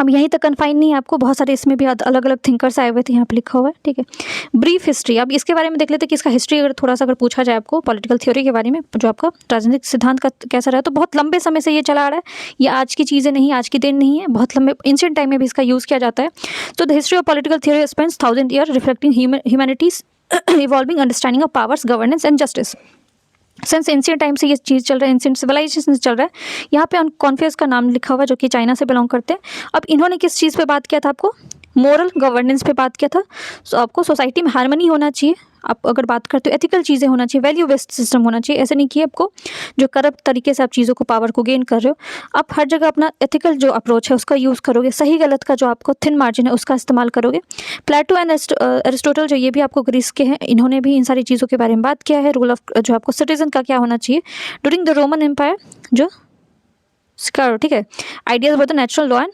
अब यहीं तक कन्फाइन नहीं है, आपको बहुत सारे इसमें भी अलग अलग थिंकर्स आए हुए थे, यहाँ पे लिखा हुआ है, ठीक है। ब्रीफ हिस्ट्री, अब इसके बारे में देख लेते हैं कि इसका हिस्ट्री अगर थोड़ा सा अगर पूछा जाए आपको पॉलिटिकल थ्योरी के बारे में, जो आपका राजनीतिक सिद्धांत का कैसा रहा, तो बहुत लंबे समय से ये चला आ रहा है, ये आज की चीज़ें नहीं, आज की दिन नहीं है, बहुत लंबे एंशिएंट टाइम में भी इसका यूज़ किया जाता है। तो the history of political theory spends 1000 year reflecting humanities evolving understanding of powers, governance and justice. Since ancient time से ये चीज़ चल रहा है, एंशिएंट सिविलाइजेशन से चल रहा है। यहाँ पे कॉन्फ्यूज का नाम लिखा हुआ है, जो कि चाइना से बिलोंग करते हैं। अब इन्होंने किस चीज़ पे बात किया था, आपको मोरल गवर्नेंस पे बात किया था। सो आपको सोसाइटी में हार्मनी होना चाहिए, आप अगर बात करते हो एथिकल चीज़ें होना चाहिए, वैल्यू बेस्ड सिस्टम होना चाहिए। ऐसे नहीं कि आपको जो करप्ट तरीके से आप चीज़ों को, पावर को गेन कर रहे हो, आप हर जगह अपना एथिकल जो अप्रोच है उसका यूज़ करोगे, सही गलत का जो आपको थिन मार्जिन है उसका इस्तेमाल करोगे। प्लेटो एंड एरिस्टोटल जो ये भी आपको ग्रीस के हैं, इन्होंने भी इन सारी चीज़ों के बारे में बात किया है। रूल ऑफ जो आपको सिटीजन का क्या होना चाहिए ड्यूरिंग द रोमन एम्पायर, जो स्कारो, ठीक है। Ideas about the natural law and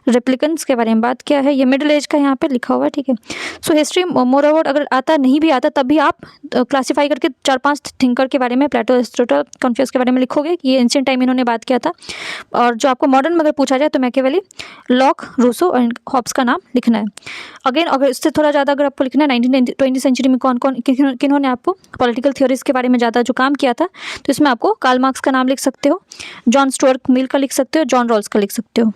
replicants के बारे में बात किया है। ये मिडिल एज का यहाँ पे लिखा हुआ है, ठीक है। सो हिस्ट्री मोर ओवर अगर आता नहीं भी आता, तब भी आप क्लासीफाई करके 4-5 थिंकर के बारे में, प्लेटो, एरिस्टोटल, कॉन्फ्यूशियस के बारे में लिखोगे कि ये एंशिएंट टाइम इन्होंने बात किया था। और जो आपको मॉडर्न में अगर पूछा जाए तो Machiavelli, Locke, Rousseau and Hobbes का नाम लिखना है। अगेन अगर इससे थोड़ा ज़्यादा अगर आपको लिखना है 19वीं सेंचुरी में कौन कौन किन्होंने आपको पॉलिटिकल थ्योरीज के बारे में ज़्यादा जो काम किया था, तो इसमें आपको कार्ल मार्क्स का नाम लिख सकते हो, जॉन स्टुअर्ट मिल का लिख सकते हो, जॉन रॉल्स का लिख सकते हो।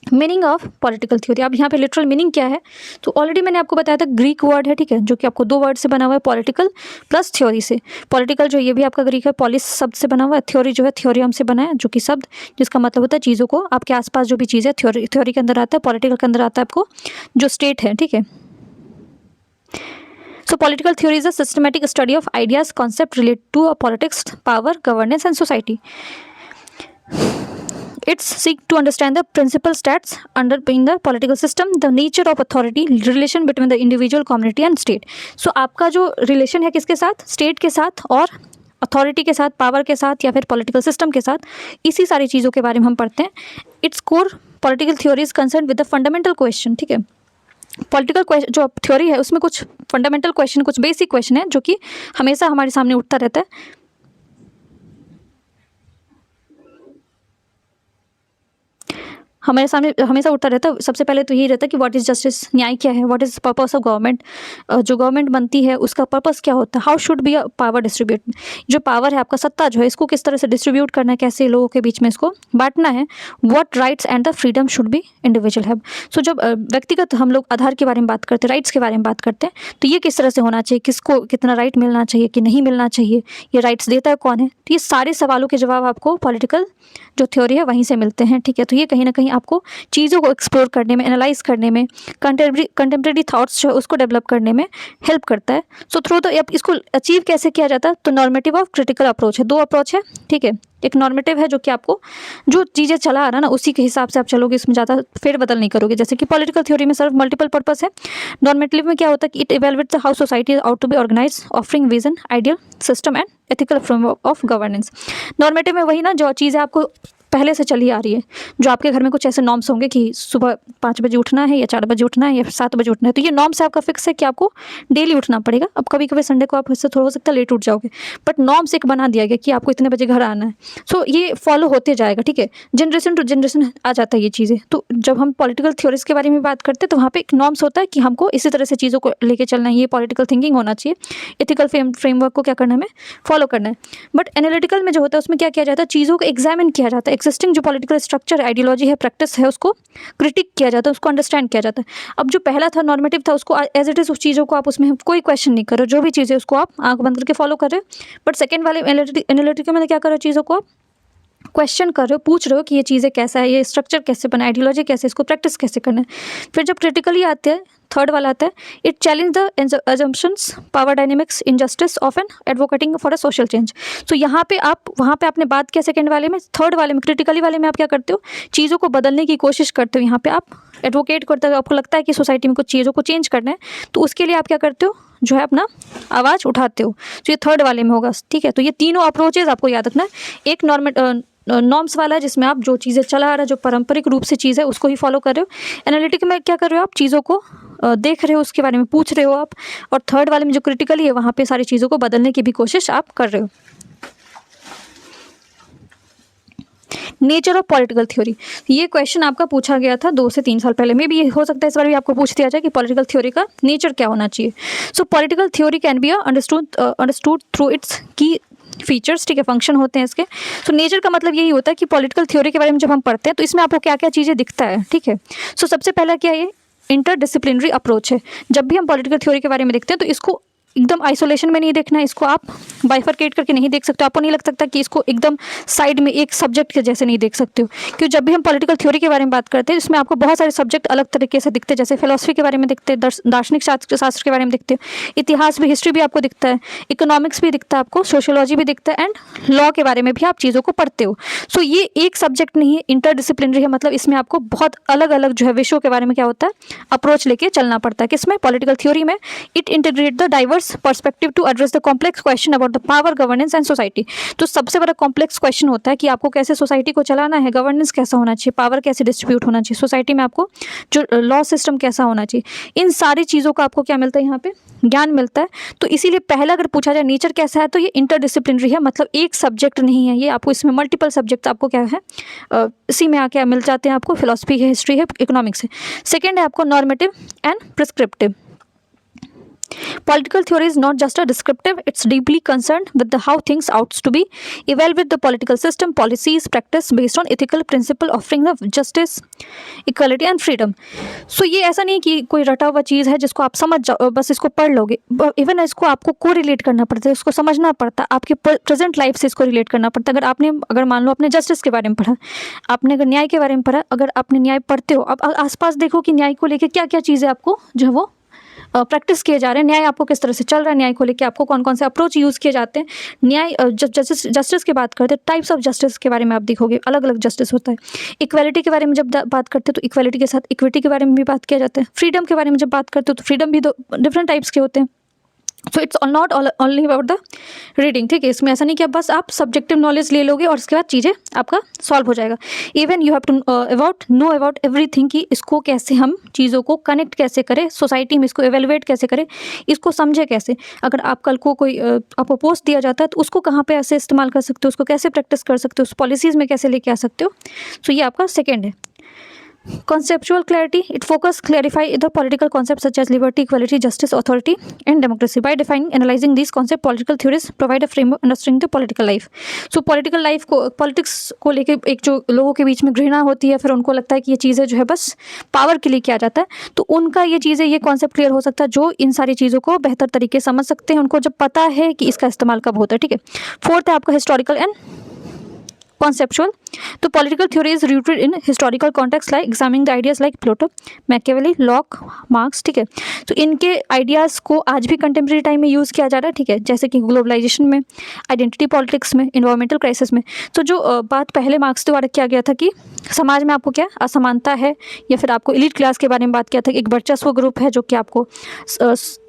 मीनिंग ऑफ पॉलिटिकल थ्योरी, अब यहाँ पे लिटरल मीनिंग क्या है, तो ऑलरेडी मैंने आपको बताया था, ग्रीक वर्ड है, ठीक है, जो कि आपको 2 वर्ड से बना हुआ है, पॉलिटिकल प्लस थ्योरी से। पॉलिटिकल जो ये भी आपका ग्रीक है, पॉलिस शब्द से बना हुआ है, थ्योरी जो है थ्योरियम से बना है, जो कि शब्द जिसका मतलब होता है चीज़ों को, आपके आसपास जो भी चीज़ है थ्योरी के अंदर आता है, पॉलिटिकल के अंदर आता है आपको जो स्टेट है, ठीक है। So political theory is a systematic study of ideas, concept related to politics, power, governance and society. It's seek to understand the principal stats underpinning the political system, the nature of authority, relation between the individual, community and state. So आपका जो relation है किसके साथ, state के साथ और authority के साथ, पावर के साथ, या फिर पॉलिटिकल सिस्टम के साथ, इसी सारी चीज़ों के बारे में हम पढ़ते हैं। Its core political theory is concern with the fundamental question, ठीक है। पॉलिटिकल क्वेश्चन जो थ्योरी है उसमें कुछ फंडामेंटल क्वेश्चन, कुछ बेसिक क्वेश्चन है जो कि हमेशा हमारे सामने उठता रहता है। हमारे सामने हमेशा उठता रहता है। सबसे पहले तो यही रहता है कि व्हाट इज़ जस्टिस, न्याय क्या है, what is purpose of government, जो गवर्नमेंट बनती है उसका पर्पस क्या होता है, how should be a power distribute, जो पावर है आपका सत्ता जो है इसको किस तरह से डिस्ट्रीब्यूट करना है, कैसे लोगों के बीच में इसको बांटना है, what rights and the freedom should be individual have. So जब व्यक्तिगत हम लोग आधार के बारे में बात करते हैं, राइट्स के बारे में बात करते हैं, तो ये किस तरह से होना चाहिए, किसको कितना राइट मिलना चाहिए कि नहीं मिलना चाहिए, ये राइट्स देता है कौन है, तो ये सारे सवालों के जवाब आपको पॉलिटिकल जो थ्योरी है वहीं से मिलते हैं। ठीक है, तो ये कहीं ना कहीं आपको चीज़ों को एक्सप्लोर करने में, एनालाइज करने में, कंटेम्प्रेरी थॉट्स जो है उसको डेवलप करने में हेल्प करता है। सो थ्रू द इसको अचीव कैसे किया जाता है, तो नॉर्मेटिव ऑफ क्रिटिकल अप्रोच है, दो अप्रोच है। ठीक है, एक नॉर्मेटिव है जो कि आपको जो चीज़ें चला आ रहा है ना उसी के हिसाब से आप चलोगे, इसमें ज़्यादा फेरबदल नहीं करोगे। जैसे कि पॉलिटिकल थ्योरी में सिर्फ मल्टीपल पर्पस है। नॉर्मेटिव में क्या होता है कि it evaluates how society is ought to be organise, offering vision, ideal system and ethical framework of governance. Normative में वही ना जो चीज़ें आपको पहले से चली आ रही है, जो आपके घर में कुछ ऐसे नॉर्म्स होंगे कि सुबह 5 बजे उठना है या 4 बजे उठना है या 7 बजे उठना है, तो ये नॉर्म्स आपका फिक्स है कि आपको डेली उठना पड़ेगा। अब कभी कभी संडे को आप इससे थोड़ा हो सकता है लेट उठ जाओगे, बट नॉर्म्स एक बना दिया गया कि आपको इतने बजे घर आना है। सो ये फॉलो होते जाएगा। ठीक है, जनरेशन टू जनरेशन आ जाता है ये चीज़ें। तो जब हम पॉलिटिकल थ्योरीज के बारे में बात करते हैं तो वहाँ पे एक नॉर्म्स होता है कि हमको इसी तरह से चीज़ों को लेके चलना है, ये पॉलिटिकल थिंकिंग होना चाहिए, एथिकल फ्रेमवर्क को क्या करना है, हमें फॉलो करना है। बट एनालिटिकल में जो होता है उसमें क्या किया जाता है, चीज़ों को एग्जामिन किया जाता है, एक्जिस्टिंग जो पॉलिटिकल स्ट्रक्चर, आइडियोलॉजी है, प्रैक्टिस है, उसको क्रिटिक किया जाता है, उसको अंडरस्टैंड किया जाता है। अब जो पहला था नॉर्मेटिव था, उसको एज इट इज उस चीज़ों को आप उसमें कोई क्वेश्चन नहीं कर रहे, जो भी चीज़ें उसको आप आंख बंद करके फॉलो कर रहे हो। बट सेकंड वाले एनालिटिकल में क्या कर रहे हो, चीज़ों को आप क्वेश्चन कर रहे हो, पूछ रहे हो कि ये चीज़ें कैसा है, ये स्ट्रक्चर कैसे बना, आइडियोलॉजी कैसे, इसको प्रैक्टिस कैसे करना है। फिर जब क्रिटिकली आते हैं, थर्ड वाला आता है, it challenge the assumptions, power dynamics, injustice of an advocating for a social change. तो यहाँ पे आप वहाँ पे आपने बात किया सेकंड वाले में, थर्ड वाले में क्रिटिकली वाले में आप क्या करते हो, चीज़ों को बदलने की कोशिश करते हो। यहाँ पे आप एडवोकेट करते हो, आपको लगता है कि सोसाइटी में कुछ चीज़ों को चेंज करना है, तो उसके लिए आप क्या करते हो, जो है अपना आवाज़ उठाते हो। तो ये थर्ड वाले में होगा। ठीक है, तो ये तीनों अप्रोचेज आपको याद रखना है। एक नॉर्म्स वाला है जिसमें आप जो चीज़ें चला आ रहा है, जो पारंपरिक रूप से चीज़ है उसको ही फॉलो कर रहे हो। एनालिटिक में क्या कर रहे हो, आप चीज़ों को देख रहे हो, उसके बारे में पूछ रहे हो आप। और थर्ड वाले में जो क्रिटिकली है वहाँ पे सारी चीज़ों को बदलने की भी कोशिश आप कर रहे हो। नेचर ऑफ पॉलिटिकल थ्योरी, ये क्वेश्चन आपका पूछा गया था 2 से 3 साल पहले में भी, ये हो सकता है इस बार भी आपको पूछ दिया जाए कि पॉलिटिकल थ्योरी का नेचर क्या होना चाहिए। सो political theory can be understood through it's की फीचर्स। ठीक है, फंक्शन होते हैं इसके। सो नेचर का मतलब यही होता है कि पॉलिटिकल थ्योरी के बारे में जब हम पढ़ते हैं तो इसमें आपको क्या क्या चीज़ें दिखता है। ठीक है, सो सबसे पहला क्या है, ये इंटरडिसिप्लिनरी अप्रोच है। जब भी हम पॉलिटिकल थ्योरी के बारे में देखते हैं तो इसको एकदम आइसोलेशन में नहीं देखना है, इसको आप बाइफरकेट करके नहीं देख सकते। आपको नहीं लग सकता कि इसको एकदम साइड में एक सब्जेक्ट के जैसे नहीं देख सकते हो, क्योंकि जब भी हम पॉलिटिकल थ्योरी के बारे में बात करते हैं इसमें आपको बहुत सारे सब्जेक्ट अलग तरीके से दिखते हैं। जैसे फिलोसफी के बारे में दिखते हैं, दार्शनिक शास्त्र के बारे में दिखते हैं, इतिहास भी, हिस्ट्री भी आपको दिखता है, इकोनॉमिक्स भी दिखता है आपको, सोशियोलॉजी भी दिखता है, एंड लॉ के बारे में भी आप चीज़ों को पढ़ते हो। सो ये एक सब्जेक्ट नहीं है, इंटरडिसिप्लिनरी है, मतलब इसमें आपको बहुत अलग अलग जो है विषयों के बारे में क्या होता है, अप्रोच लेके चलना पड़ता है। किसमें, पॉलिटिकल थ्योरी में। It integrate the diverse perspective to address the complex question about the power, governance and society. तो सबसे बड़ा कॉम्प्लेक्स क्वेश्चन होता है कि आपको कैसे सोसाइटी को चलाना है, गवर्नेंस कैसा होना चाहिए, पावर कैसे डिस्ट्रीब्यूट होना चाहिए, सोसाइटी में आपको जो लॉ सिस्टम कैसा होना चाहिए, इन सारी चीज़ों का आपको क्या मिलता है, यहाँ पे ज्ञान मिलता है। तो इसीलिए पहला अगर पूछा जाए नेचर कैसा है, तो ये इंटरडिसिप्लिनरी है, मतलब एक सब्जेक्ट नहीं है ये, आपको इसमें मल्टीपल सब्जेक्ट आपको क्या है इसी में आके मिल जाते हैं आपको, फिलोसफी है, हिस्ट्री है, इकोनॉमिक्स है। सेकेंड है आपको normative and prescriptive. Political theory is not just a descriptive, it's deeply concerned with the how things ought to be, evaluate the political system, policies, practice based on ethical principle offering the justice, equality and freedom. So ये ऐसा नहीं कि कोई रटा हुआ चीज़ है जिसको आप समझ जाओ, बस इसको पढ़ लोगे। इवन इसको आपको को रिलेट करना पड़ता है, इसको समझना पड़ता है, आपके प्रेजेंट लाइफ से इसको रिलेट करना पड़ता है। अगर मान लो आपने जस्टिस के बारे में पढ़ा, आपने अगर न्याय के बारे में पढ़ा, अगर आपने न्याय पढ़ते हो, अब आसपास देखो कि न्याय को लेकर क्या क्या चीज़ें आपको जो है वो प्रैक्टिस किए जा रहे हैं, न्याय आपको किस तरह से चल रहा है, न्याय को लेके आपको कौन कौन से अप्रोच यूज़ किए जाते हैं। न्याय जस्टिस की बात करते हैं, टाइप्स ऑफ जस्टिस के बारे में आप देखोगे, अलग अलग जस्टिस होता है। इक्वालिटी के बारे में जब बात करते हैं तो इक्वालिटी के साथ इक्विटी के बारे में भी बात किया जाता है। फ्रीडम के बारे में जब बात करते हो तो फ्रीडम भी दो डिफरेंट टाइप्स के होते हैं। So it's not only about the reading. ठीक है, इसमें ऐसा नहीं कि बस आप सब्जेक्टिव नॉलेज ले लोगे और उसके बाद चीज़ें आपका सॉल्व हो जाएगा। Even you have to know about everything, कि इसको कैसे हम चीज़ों को कनेक्ट कैसे करें सोसाइटी में, इसको एवेलुएट कैसे करें, इसको समझे कैसे। अगर आप कल को कोई आपको पोस्ट दिया जाता है तो उसको कहाँ पे ऐसे इस्तेमाल कर सकते हो, उसको कैसे प्रैक्टिस कर सकते हो, उस पॉलिसीज़ में कैसे लेके आ सकते हो। सो ये आपका सेकेंड है। Conceptual clarity, it focus clarify the political concepts such as liberty, equality, justice, authority and democracy. By defining, analyzing these concepts, political theories provide a framework understanding the political life. So political life को, politics को लेके एक जो लोगों के बीच में घृणा होती है, फिर उनको लगता है कि ये चीज़ें जो है बस पावर के लिए किया जाता है, तो उनका ये चीज़ें, ये कॉन्सेप्ट क्लियर हो सकता है जो इन सारी चीज़ों को बेहतर तरीके से समझ सकते हैं, उनको जब पता है कि इसका इस्तेमाल कब होता है, ठीक है। फोर्थ है आपका हिस्टोरिकल एंड conceptual. तो political theory is rooted in historical context like examining the ideas like Plato, Machiavelli, Locke, Marx, ठीक है। तो इनके आइडियाज़ को आज भी कंटेम्प्रेरी टाइम में यूज़ किया जा रहा है, ठीक है, जैसे कि ग्लोबलाइजेशन में, आइडेंटिटी पॉलिटिक्स में, इन्वायरमेंटल क्राइसिस में। तो जो बात पहले मार्क्स द्वारा किया गया था कि समाज में आपको क्या असमानता है, या फिर आपको एलीट क्लास के बारे में बात किया था कि एक वर्चस्व ग्रुप है जो कि आपको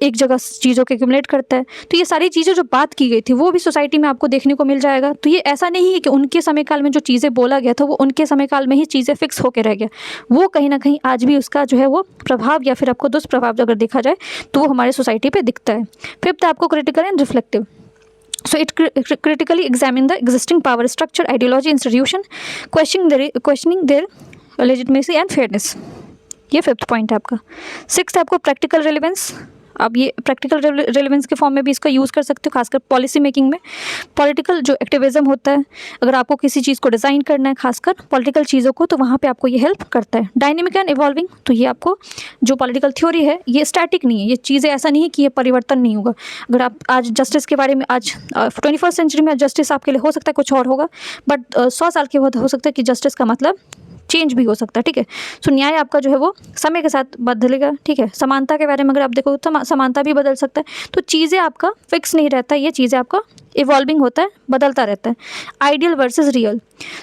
एक जगह चीज़ों के एक्यूमुलेट करता है। तो ये सारी चीज़ें जो बात की गई थी वो भी सोसाइटी में आपको देखने को मिल जाएगा। तो ये ऐसा नहीं है कि उनके समय काल में जो चीज़ें बोला गया था वो उनके समय काल में ही चीज़ें फिक्स होकर रह गया, वो कहीं ना कहीं आज भी उसका जो है वो प्रभाव या फिर आपको दुष्प्रभाव अगर देखा जाए तो वो हमारे सोसाइटी पे दिखता है। फिफ्थ आपको critical and reflective. So it critically examine the existing power structure, ideology, institution, questioning their legitimacy and fairness. ये फिफ्थ पॉइंट है आपका. सिक्स्थ आपको प्रैक्टिकल रेलिवेंस. अब ये प्रैक्टिकल रेलिवेंस के फॉर्म में भी इसका यूज़ कर सकते हो, खासकर पॉलिसी मेकिंग में. पॉलिटिकल जो एक्टिविज्म होता है, अगर आपको किसी चीज़ को डिज़ाइन करना है, खासकर पॉलिटिकल चीज़ों को, तो वहाँ पे आपको ये हेल्प करता है. डायनेमिक एंड इवॉल्विंग, तो ये आपको जो पॉलिटिकल थ्योरी है ये स्टैटिक नहीं है, ये चीज़ें ऐसा नहीं है कि ये परिवर्तन नहीं होगा. अगर आप आज जस्टिस के बारे में, आज 21st सेंचुरी में जस्टिस आपके लिए हो सकता है कुछ और होगा, बट 100 साल के बाद हो सकता है कि जस्टिस का मतलब चेंज भी हो सकता है. ठीक है, सो न्याय आपका जो है वो समय के साथ बदलेगा. ठीक है, समानता के बारे में अगर आप देखो तो समानता भी बदल सकता है. तो चीज़ें आपका फिक्स नहीं रहता, ये चीज़ें आपका इवॉल्विंग होता है, बदलता रहता है. आइडियल वर्सेस रियल,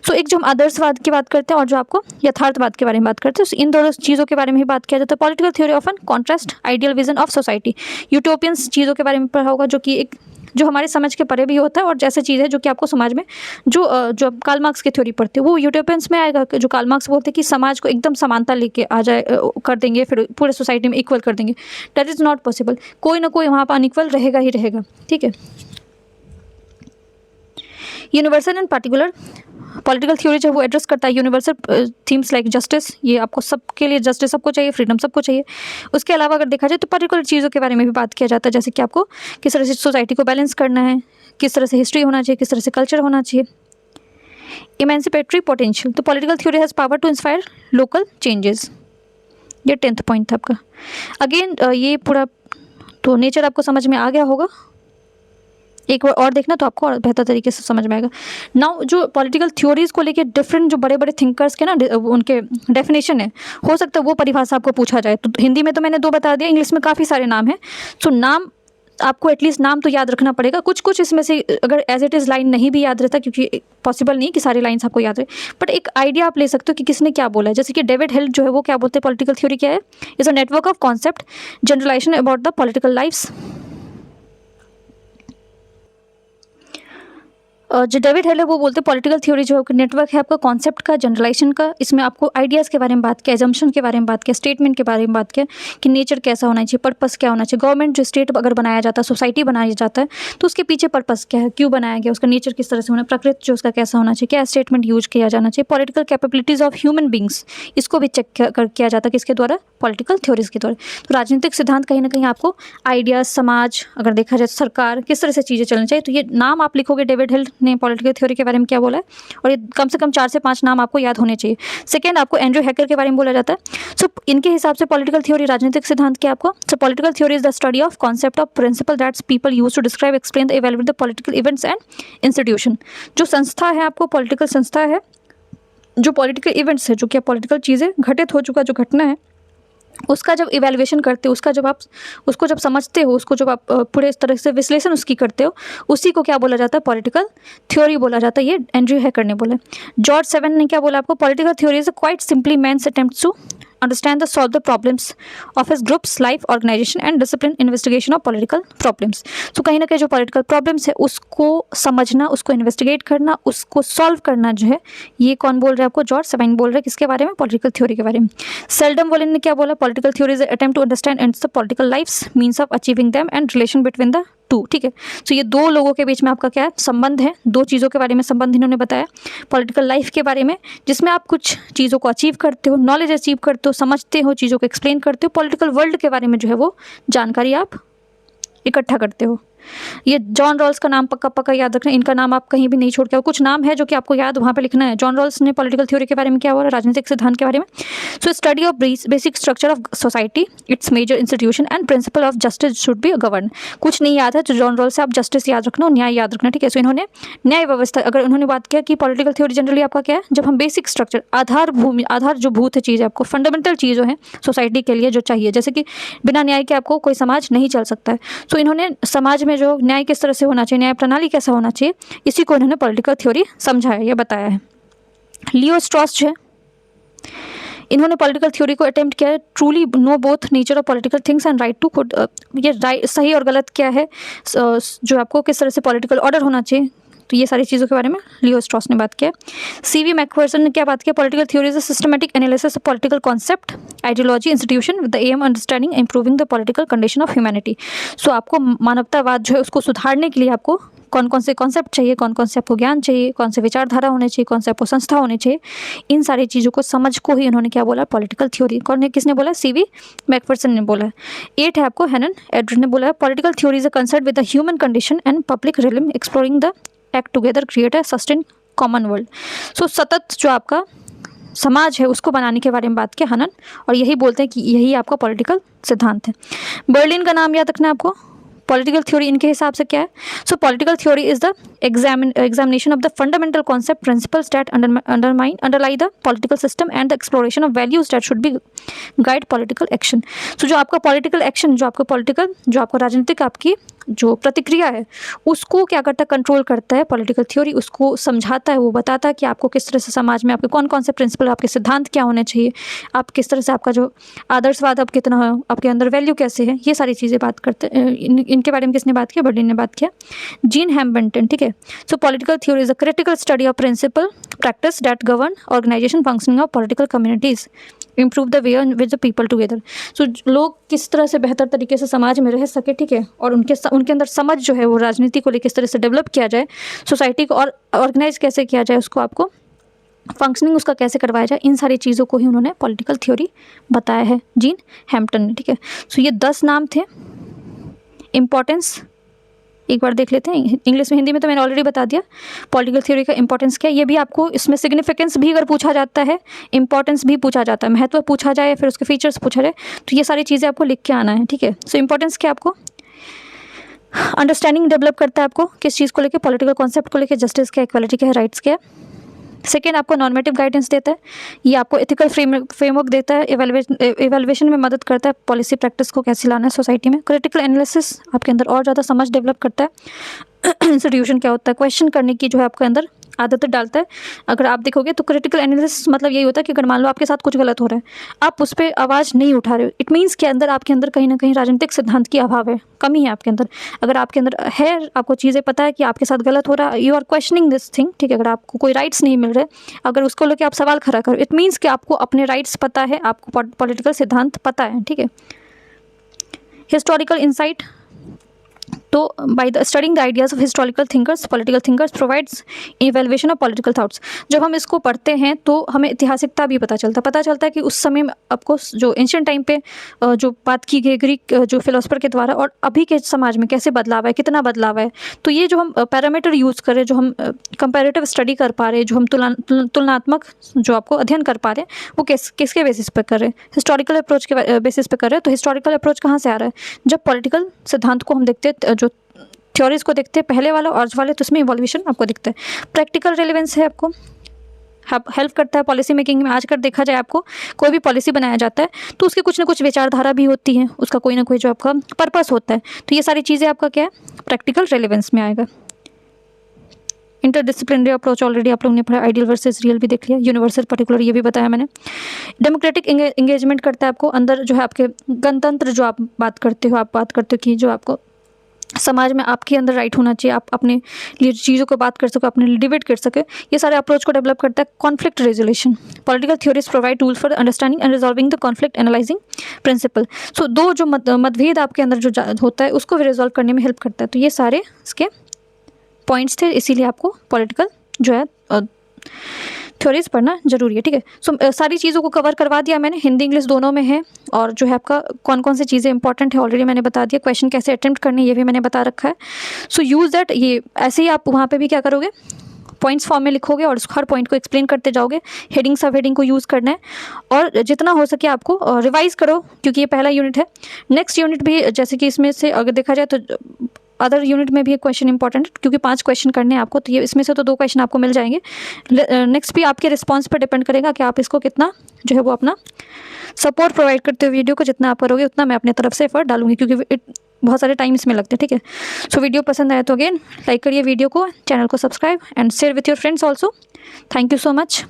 सो एक जो हम आदर्शवाद की बात करते हैं और जो आपको यथार्थवाद के बारे में बात करते हैं, इन दोनों चीज़ों के बारे में ही बात किया जाता है. Political theory often contrast ideal vision of society. Utopians चीज़ों के बारे में पढ़ा होगा, जो कि एक जो हमारे समझ के परे भी होता है, और जैसे चीज़ है जो कि आपको समाज में जो कार्ल मार्क्स की थ्योरी पढ़ते हो वो यूटोपियंस में आएगा. जो कार्ल मार्क्स बोलते हैं कि समाज को एकदम समानता लेके आ जाए, कर देंगे, फिर पूरे सोसाइटी में इक्वल कर देंगे. That is not possible. कोई ना कोई वहाँ पर अनइक्वल रहेगा ही रहेगा. ठीक है. Universal and particular, political theory जो वो एड्रेस करता है यूनिवर्सल थीम्स लाइक जस्टिस. ये आपको सबके लिए जस्टिस सबको चाहिए, फ्रीडम सबको चाहिए. उसके अलावा अगर देखा जाए तो पर्टिकुलर चीज़ों के बारे में भी बात किया जाता है, जैसे कि आपको किस तरह से सोसाइटी को बैलेंस करना है, किस तरह से हिस्ट्री होना चाहिए, किस तरह से कल्चर होना चाहिए. इमेंसिपेटरी पोटेंशियल, तो political theory has power to inspire local changes. ये 10th पॉइंट था आपका. अगेन ये पूरा तो नेचर आपको समझ में आ गया होगा. एक बार और देखना तो आपको और बेहतर तरीके से समझ में आएगा. नाउ जो पॉलिटिकल थ्योरीज को लेके डिफरेंट जो बड़े बड़े थिंकर्स के ना उनके डेफिनेशन है, हो सकता है वो परिभाषा आपको पूछा जाए. तो हिंदी में तो मैंने 2 बता दिया, इंग्लिश में काफ़ी सारे नाम हैं. सो नाम आपको एटलीस्ट नाम तो याद रखना पड़ेगा. कुछ इसमें से अगर एज इट इज़ लाइन नहीं भी याद रहता, क्योंकि पॉसिबल नहीं कि सारी लाइन्स आपको याद रहे, बट एक आइडिया आप ले सकते हो कि किसने क्या बोला है. जैसे कि डेविड हिल जो है वो क्या बोलते हैं, पॉलिटिकल थ्योरी क्या है, is a network of concept generalisation about the political lives. जो डेविड हेल है वो बोलते हैं पॉलिटिकल थ्योरी जो नेटवर्क है आपका कॉन्सेप्ट का, जनरलाइजेशन का. इसमें आपको आइडियाज़ के बारे में बात किया, एजम्पशन के बारे में बात किया, स्टेटमेंट के बारे में बात किया कि नेचर कैसा होना चाहिए, पर्पस क्या होना चाहिए. गवर्नमेंट जो स्टेट अगर बनाया जाता है, सोसाइटी बनाया जाता है, तो उसके पीछे पर्पस क्या है, क्यों बनाया गया, उसका नेचर किस तरह से होना, प्रकृति जो उसका कैसा होना चाहिए, क्या स्टेटमेंट यूज किया जाना चाहिए. Political capabilities of human beings, इसको भी चेक किया जाता है किसके द्वारा, पॉलिटिकल थ्योरीज के द्वारा. तो राजनीतिक सिद्धांत कहीं ना कहीं आपको आइडियाज़, समाज, अगर देखा जाए सरकार, किस तरह से चीज़ें चलनी चाहिए. तो ये नाम आप लिखोगे डेविड हिल ने पॉलिटिकल थ्योरी के बारे में क्या बोला है, और ये कम से कम 4 से 5 नाम आपको याद होने चाहिए. सेकेंड आपको एंड्रयू हैकर के बारे में बोला जाता है. सो इनके हिसाब से पॉलिटिकल थ्योरी राजनीतिक सिद्धांत क्या आपको. So political theory is the study of concept of principle that's people use to describe, explain the, evaluate the political events and institution. जो संस्था है आपको, पॉलिटिकल संस्था है, जो पॉलिटिकल इवेंट्स है, जो क्या पॉलिटिकल चीज़ें घटित हो चुका जो घटना है, उसका जब इवैल्यूएशन करते हो, उसका जब आप उसको जब समझते हो, उसको जब आप पूरे इस तरह से विश्लेषण उसकी करते हो, उसी को क्या बोला जाता है, पॉलिटिकल थ्योरी बोला जाता है. ये एंड्रयू हैकर ने बोला. जॉर्ज सेवन ने क्या बोला आपको, political theory is quite simply man's attempt to understand the solve the problems of his group's life, organization and discipline investigation of political problems. तो कहीं ना कहीं जो पॉलिटिकल प्रॉब्लम्स है उसको समझना, उसको इन्वेस्टिगेट करना, उसको सॉल्व करना जो है, ये कौन बोल रहा है आपको, जॉर्ज सेवन बोल रहे हैं. किसके बारे में, पॉलिटिकल थ्योरी के बारे में. सेल्डम वॉलिन ने क्या बोला, political theory is attempt to understand the political lives, means of achieving them and relation between the two, ठीक है। तो ये दो लोगों के बीच में आपका क्या है, संबंध है, दो चीज़ों के बारे में संबंध इन्होंने बताया। पॉलिटिकल लाइफ के बारे में, जिसमें आप कुछ चीज़ों को अचीव करते हो, नॉलेज अचीव करते हो, समझते हो, चीज़ों को एक्सप्लेन करते हो। पॉलिटिकल वर्ल्ड के बारे में जो है वो जानकारी आप इकट्ठा करते हो। ये जॉन रॉल्स का नाम पक्का पक्का याद रखना, इनका नाम आप कहीं भी नहीं छोड़ के, कुछ नाम है जो कि आपको याद वहाँ पे लिखना है। जॉन रॉल्स ने पॉलिटिकल थ्योरी के बारे में क्या हुआ, राजनीतिक सिद्धांत के बारे में। So study of basic structure of society, its major institution and principle of justice should be govern. कुछ नहीं याद है तो जॉन रॉल्स से आप जस्टिस याद रखना और न्याय याद रखना, ठीक है। सो इन्होंने न्याय व्यवस्था, अगर उन्होंने बात किया कि पॉलिटिकल थ्योरी जनरली आपका क्या है, जब हम बेसिक स्ट्रक्चर, आधार जो भूत है चीज़, आपको फंडामेंटल चीज़ें हैं सोसाइटी के लिए जो चाहिए, जैसे कि बिना न्याय के आपको कोई समाज नहीं चल सकता है। सो इन्होंने समाज में जो न्याय किस तरह से होना चाहिए, न्याय प्रणाली कैसा होना चाहिए, इसी को इन्होंने पॉलिटिकल थ्योरी समझाया या बताया है। लियो स्ट्रॉस जो है, इन्होंने पॉलिटिकल थ्योरी को अटेम्प्ट किया है, truly know both nature of political things and right to खुद, ये राइट, सही और गलत क्या है, जो आपको किस तरह से पॉलिटिकल ऑर्डर होना चाहिए, तो ये सारी चीज़ों के बारे में लियो स्ट्रॉस ने बात किया। सीवी मैकफर्सन ने क्या बात किया, political theory is a systematic analysis of political concept, ideology, institution with the aim understanding improving the political condition of humanity. So आपको मानवतावाद जो है उसको सुधारने के लिए आपको कौन कौन से कॉन्सेप्ट चाहिए, कौन कौन से आपको ज्ञान चाहिए, कौन से विचारधारा होने चाहिए, कौन से आपको संस्था होने चाहिए, इन सारी चीज़ों को समझ को ही इन्होंने क्या बोला, पॉलिटिकल थ्योरी। किसने बोला, सीवी मैकफर्सन ने बोला। 8 है आपको हेनन एड्रेस ने बोला, political theory is a concern with the human condition and public realm exploring the act together create a sustain common world. So सतत जो आपका समाज है उसको बनाने के बारे में बात किया हनन, और यही बोलते हैं कि यही आपका पॉलिटिकल सिद्धांत है। बर्लिन का नाम याद रखना है आपको। पॉलिटिकल थ्योरी इनके हिसाब से क्या है, so political theory is the examination of the fundamental concept principles that underlie the political system and the exploration of values that should be guide political action. So जो आपका पॉलिटिकल एक्शन, जो आपको राजनीतिक आपकी जो प्रतिक्रिया है उसको क्या करता है, कंट्रोल करता है पॉलिटिकल थ्योरी, उसको समझाता है, वो बताता है कि आपको किस तरह से समाज में आपके कौन कौन से प्रिंसिपल, आपके सिद्धांत क्या होने चाहिए, आप किस तरह से आपका जो आदर्शवाद अब कितना है, आपके अंदर वैल्यू कैसे है, ये सारी चीज़ें बात करते हैं। इनके बारे में किसने बात किया, बर्लिन ने बात किया, जीन हैम्बेल्टन, ठीक है। So political theory is a critical study of principle practice that govern organization functioning of political communities, improve the way with the people together. So लोग किस तरह से बेहतर तरीके से समाज में रह सके, ठीक है, और उनके अंदर समझ जो है वो राजनीति को लेकर किस तरह से डेवलप किया जाए, सोसाइटी को और ऑर्गेनाइज कैसे किया जाए, उसको आपको फंक्शनिंग उसका कैसे करवाया जाए, इन सारी चीज़ों को ही उन्होंने पॉलिटिकल थ्योरी बताया है जीन हैम्पटन ने, ठीक है। सो ये 10 नाम थे। इंपॉर्टेंस एक बार देख लेते हैं, इंग्लिश में, हिंदी में तो मैंने ऑलरेडी बता दिया पॉलिटिकल थ्योरी का इंपॉर्टेंस क्या है। ये भी आपको इसमें सिग्निफिकेंस भी अगर पूछा जाता है, इंपॉर्टेंस भी पूछा जाता है, महत्व पूछा जाए, फिर उसके फीचर्स पूछा जाए, तो ये सारी चीज़ें आपको लिख के आना है, ठीक है। सो इंपॉर्टेंस क्या, आपको अंडरस्टैंडिंग डेवलप करता है आपको किस चीज़ को लेकर, पॉलिटिकल कॉन्सेप्ट को लेकर, जस्टिस क्या है, इक्वालिटी क्या है, राइट्स क्या है। सेकेंड, आपको नॉर्मेटिव गाइडेंस देता है, ये आपको एथिकल फ्रेमवर्क देता है, एवेल्युएशन में मदद करता है, पॉलिसी प्रैक्टिस को कैसे लाना है सोसाइटी में। क्रिटिकल एनालिसिस आपके अंदर और ज़्यादा समझ डेवलप करता है, इंस्टीट्यूशन क्या होता है, क्वेश्चन करने की जो है आपके अंदर आदत डालता है। अगर आप देखोगे तो क्रिटिकल एनालिसिस मतलब यही होता है कि अगर मान लो आपके साथ कुछ गलत हो रहा है, आप उस पर आवाज़ नहीं उठा रहे हो, इट मीन्स के अंदर आपके अंदर कहीं ना कहीं राजनीतिक सिद्धांत की अभाव है, कमी है आपके अंदर। अगर आपके अंदर है, आपको चीज़ें पता है कि आपके साथ गलत हो रहा है, you are questioning this thing, ठीक है, अगर आपको कोई राइट्स नहीं मिल रहे, अगर उसको लेकर आप सवाल खड़ा करो, इट मीन्स कि आपको अपने राइट्स पता है, आपको पॉलिटिकल सिद्धांत पता है, ठीक है। हिस्टोरिकल इंसाइट, तो by the studying the ideas of historical thinkers, political thinkers provides evaluation of political thoughts. जब हम इसको पढ़ते हैं तो हमें ऐतिहासिकता भी पता चलता है कि उस समय में आपको जो एंशिएंट टाइम पे जो बात की गई ग्रीक जो फिलोसफर के द्वारा और अभी के समाज में कैसे बदलाव है, कितना बदलाव है। तो ये जो हम पैरामीटर यूज़ कर रहे हैं, जो हम कंपैरेटिव स्टडी कर पा रहे हैं, जो हम तुलनात्मक जो आपको अध्ययन कर पा रहे हैं, वो किसके बेसिस पे कर रहे हैं, हिस्टोरिकल अप्रोच के बेसिस पे कर रहे हैं। तो हिस्टोरिकल अप्रोच कहाँ से आ रहा है, जब पॉलिटिकल सिद्धांत को हम देखते हैं, जो थ्योरीज को देखते हैं, पहले वाला और वाले, तो उसमें इवोल्यूशन आपको दिखता है। प्रैक्टिकल रेलेवेंस है, आपको हेल्प करता है पॉलिसी मेकिंग में। आजकल देखा जाए, आपको कोई भी पॉलिसी बनाया जाता है तो उसके कुछ ना कुछ विचारधारा भी होती है, उसका कोई ना कोई जो आपका पर्पस होता है। तो ये सारी चीज़ें आपका क्या है, प्रैक्टिकल रेलेवेंस में आएगा। इंटरडिसिप्लिनरी अप्रोच ऑलरेडी आप लोगों ने पढ़ा, आइडियल वर्सेस रियल भी देख लिया, यूनिवर्सल पर्टिकुलर ये भी बताया मैंने। डेमोक्रेटिक एंगेजमेंट करता है आपको अंदर, जो है आपके गणतंत्र, जो आप बात करते हो कि जो आपको समाज में आपके अंदर राइट होना चाहिए, आप अपने लिए चीज़ों को बात कर सको, अपने लिए डिबेट कर सके, ये सारे अप्रोच को डेवलप करता है conflict resolution. Political theories provide tools for understanding and resolving the conflict analysing principle. So दो जो मतभेद आपके अंदर जो होता है उसको भी रिजॉल्व करने में हेल्प करता है। तो ये सारे इसके पॉइंट्स थे, इसीलिए आपको पॉलिटिकल जो है थ्योरीज पढ़ना जरूरी है, ठीक है। सो सारी चीज़ों को कवर करवा दिया मैंने, हिंदी इंग्लिश दोनों में है। और जो है आपका कौन कौन सी चीज़ें इंपॉर्टेंट है ऑलरेडी मैंने बता दिया, क्वेश्चन कैसे अटेम्प्ट करने ये भी मैंने बता रखा है। सो यूज़ दैट, ये ऐसे ही आप वहाँ पे भी क्या करोगे, पॉइंट्स फॉर्म में लिखोगे और हर पॉइंट को एक्सप्लेन करते जाओगे। हेडिंग सब हेडिंग को यूज़ करना है और जितना हो सके आपको रिवाइज करो, क्योंकि ये पहला यूनिट है। नेक्स्ट यूनिट भी जैसे कि इसमें से अगर देखा जाए तो अदर यूनिट में भी एक क्वेश्चन इंपॉर्टेंट है, क्योंकि 5 क्वेश्चन करने हैं आपको, तो ये इसमें से तो 2 क्वेश्चन आपको मिल जाएंगे। नेक्स्ट भी आपके रिस्पॉन्स पर डिपेंड करेगा कि आप इसको कितना जो है वो अपना सपोर्ट प्रोवाइड करते हो वीडियो को। जितना आप करोगे उतना मैं अपने तरफ से एफर्ट डालूंगी, क्योंकि बहुत सारे टाइम इसमें लगते हैं, ठीक है। सो वीडियो पसंद आए तो अगेन लाइक करिए वीडियो को, चैनल को subscribe and share with your friends also. Thank you so much.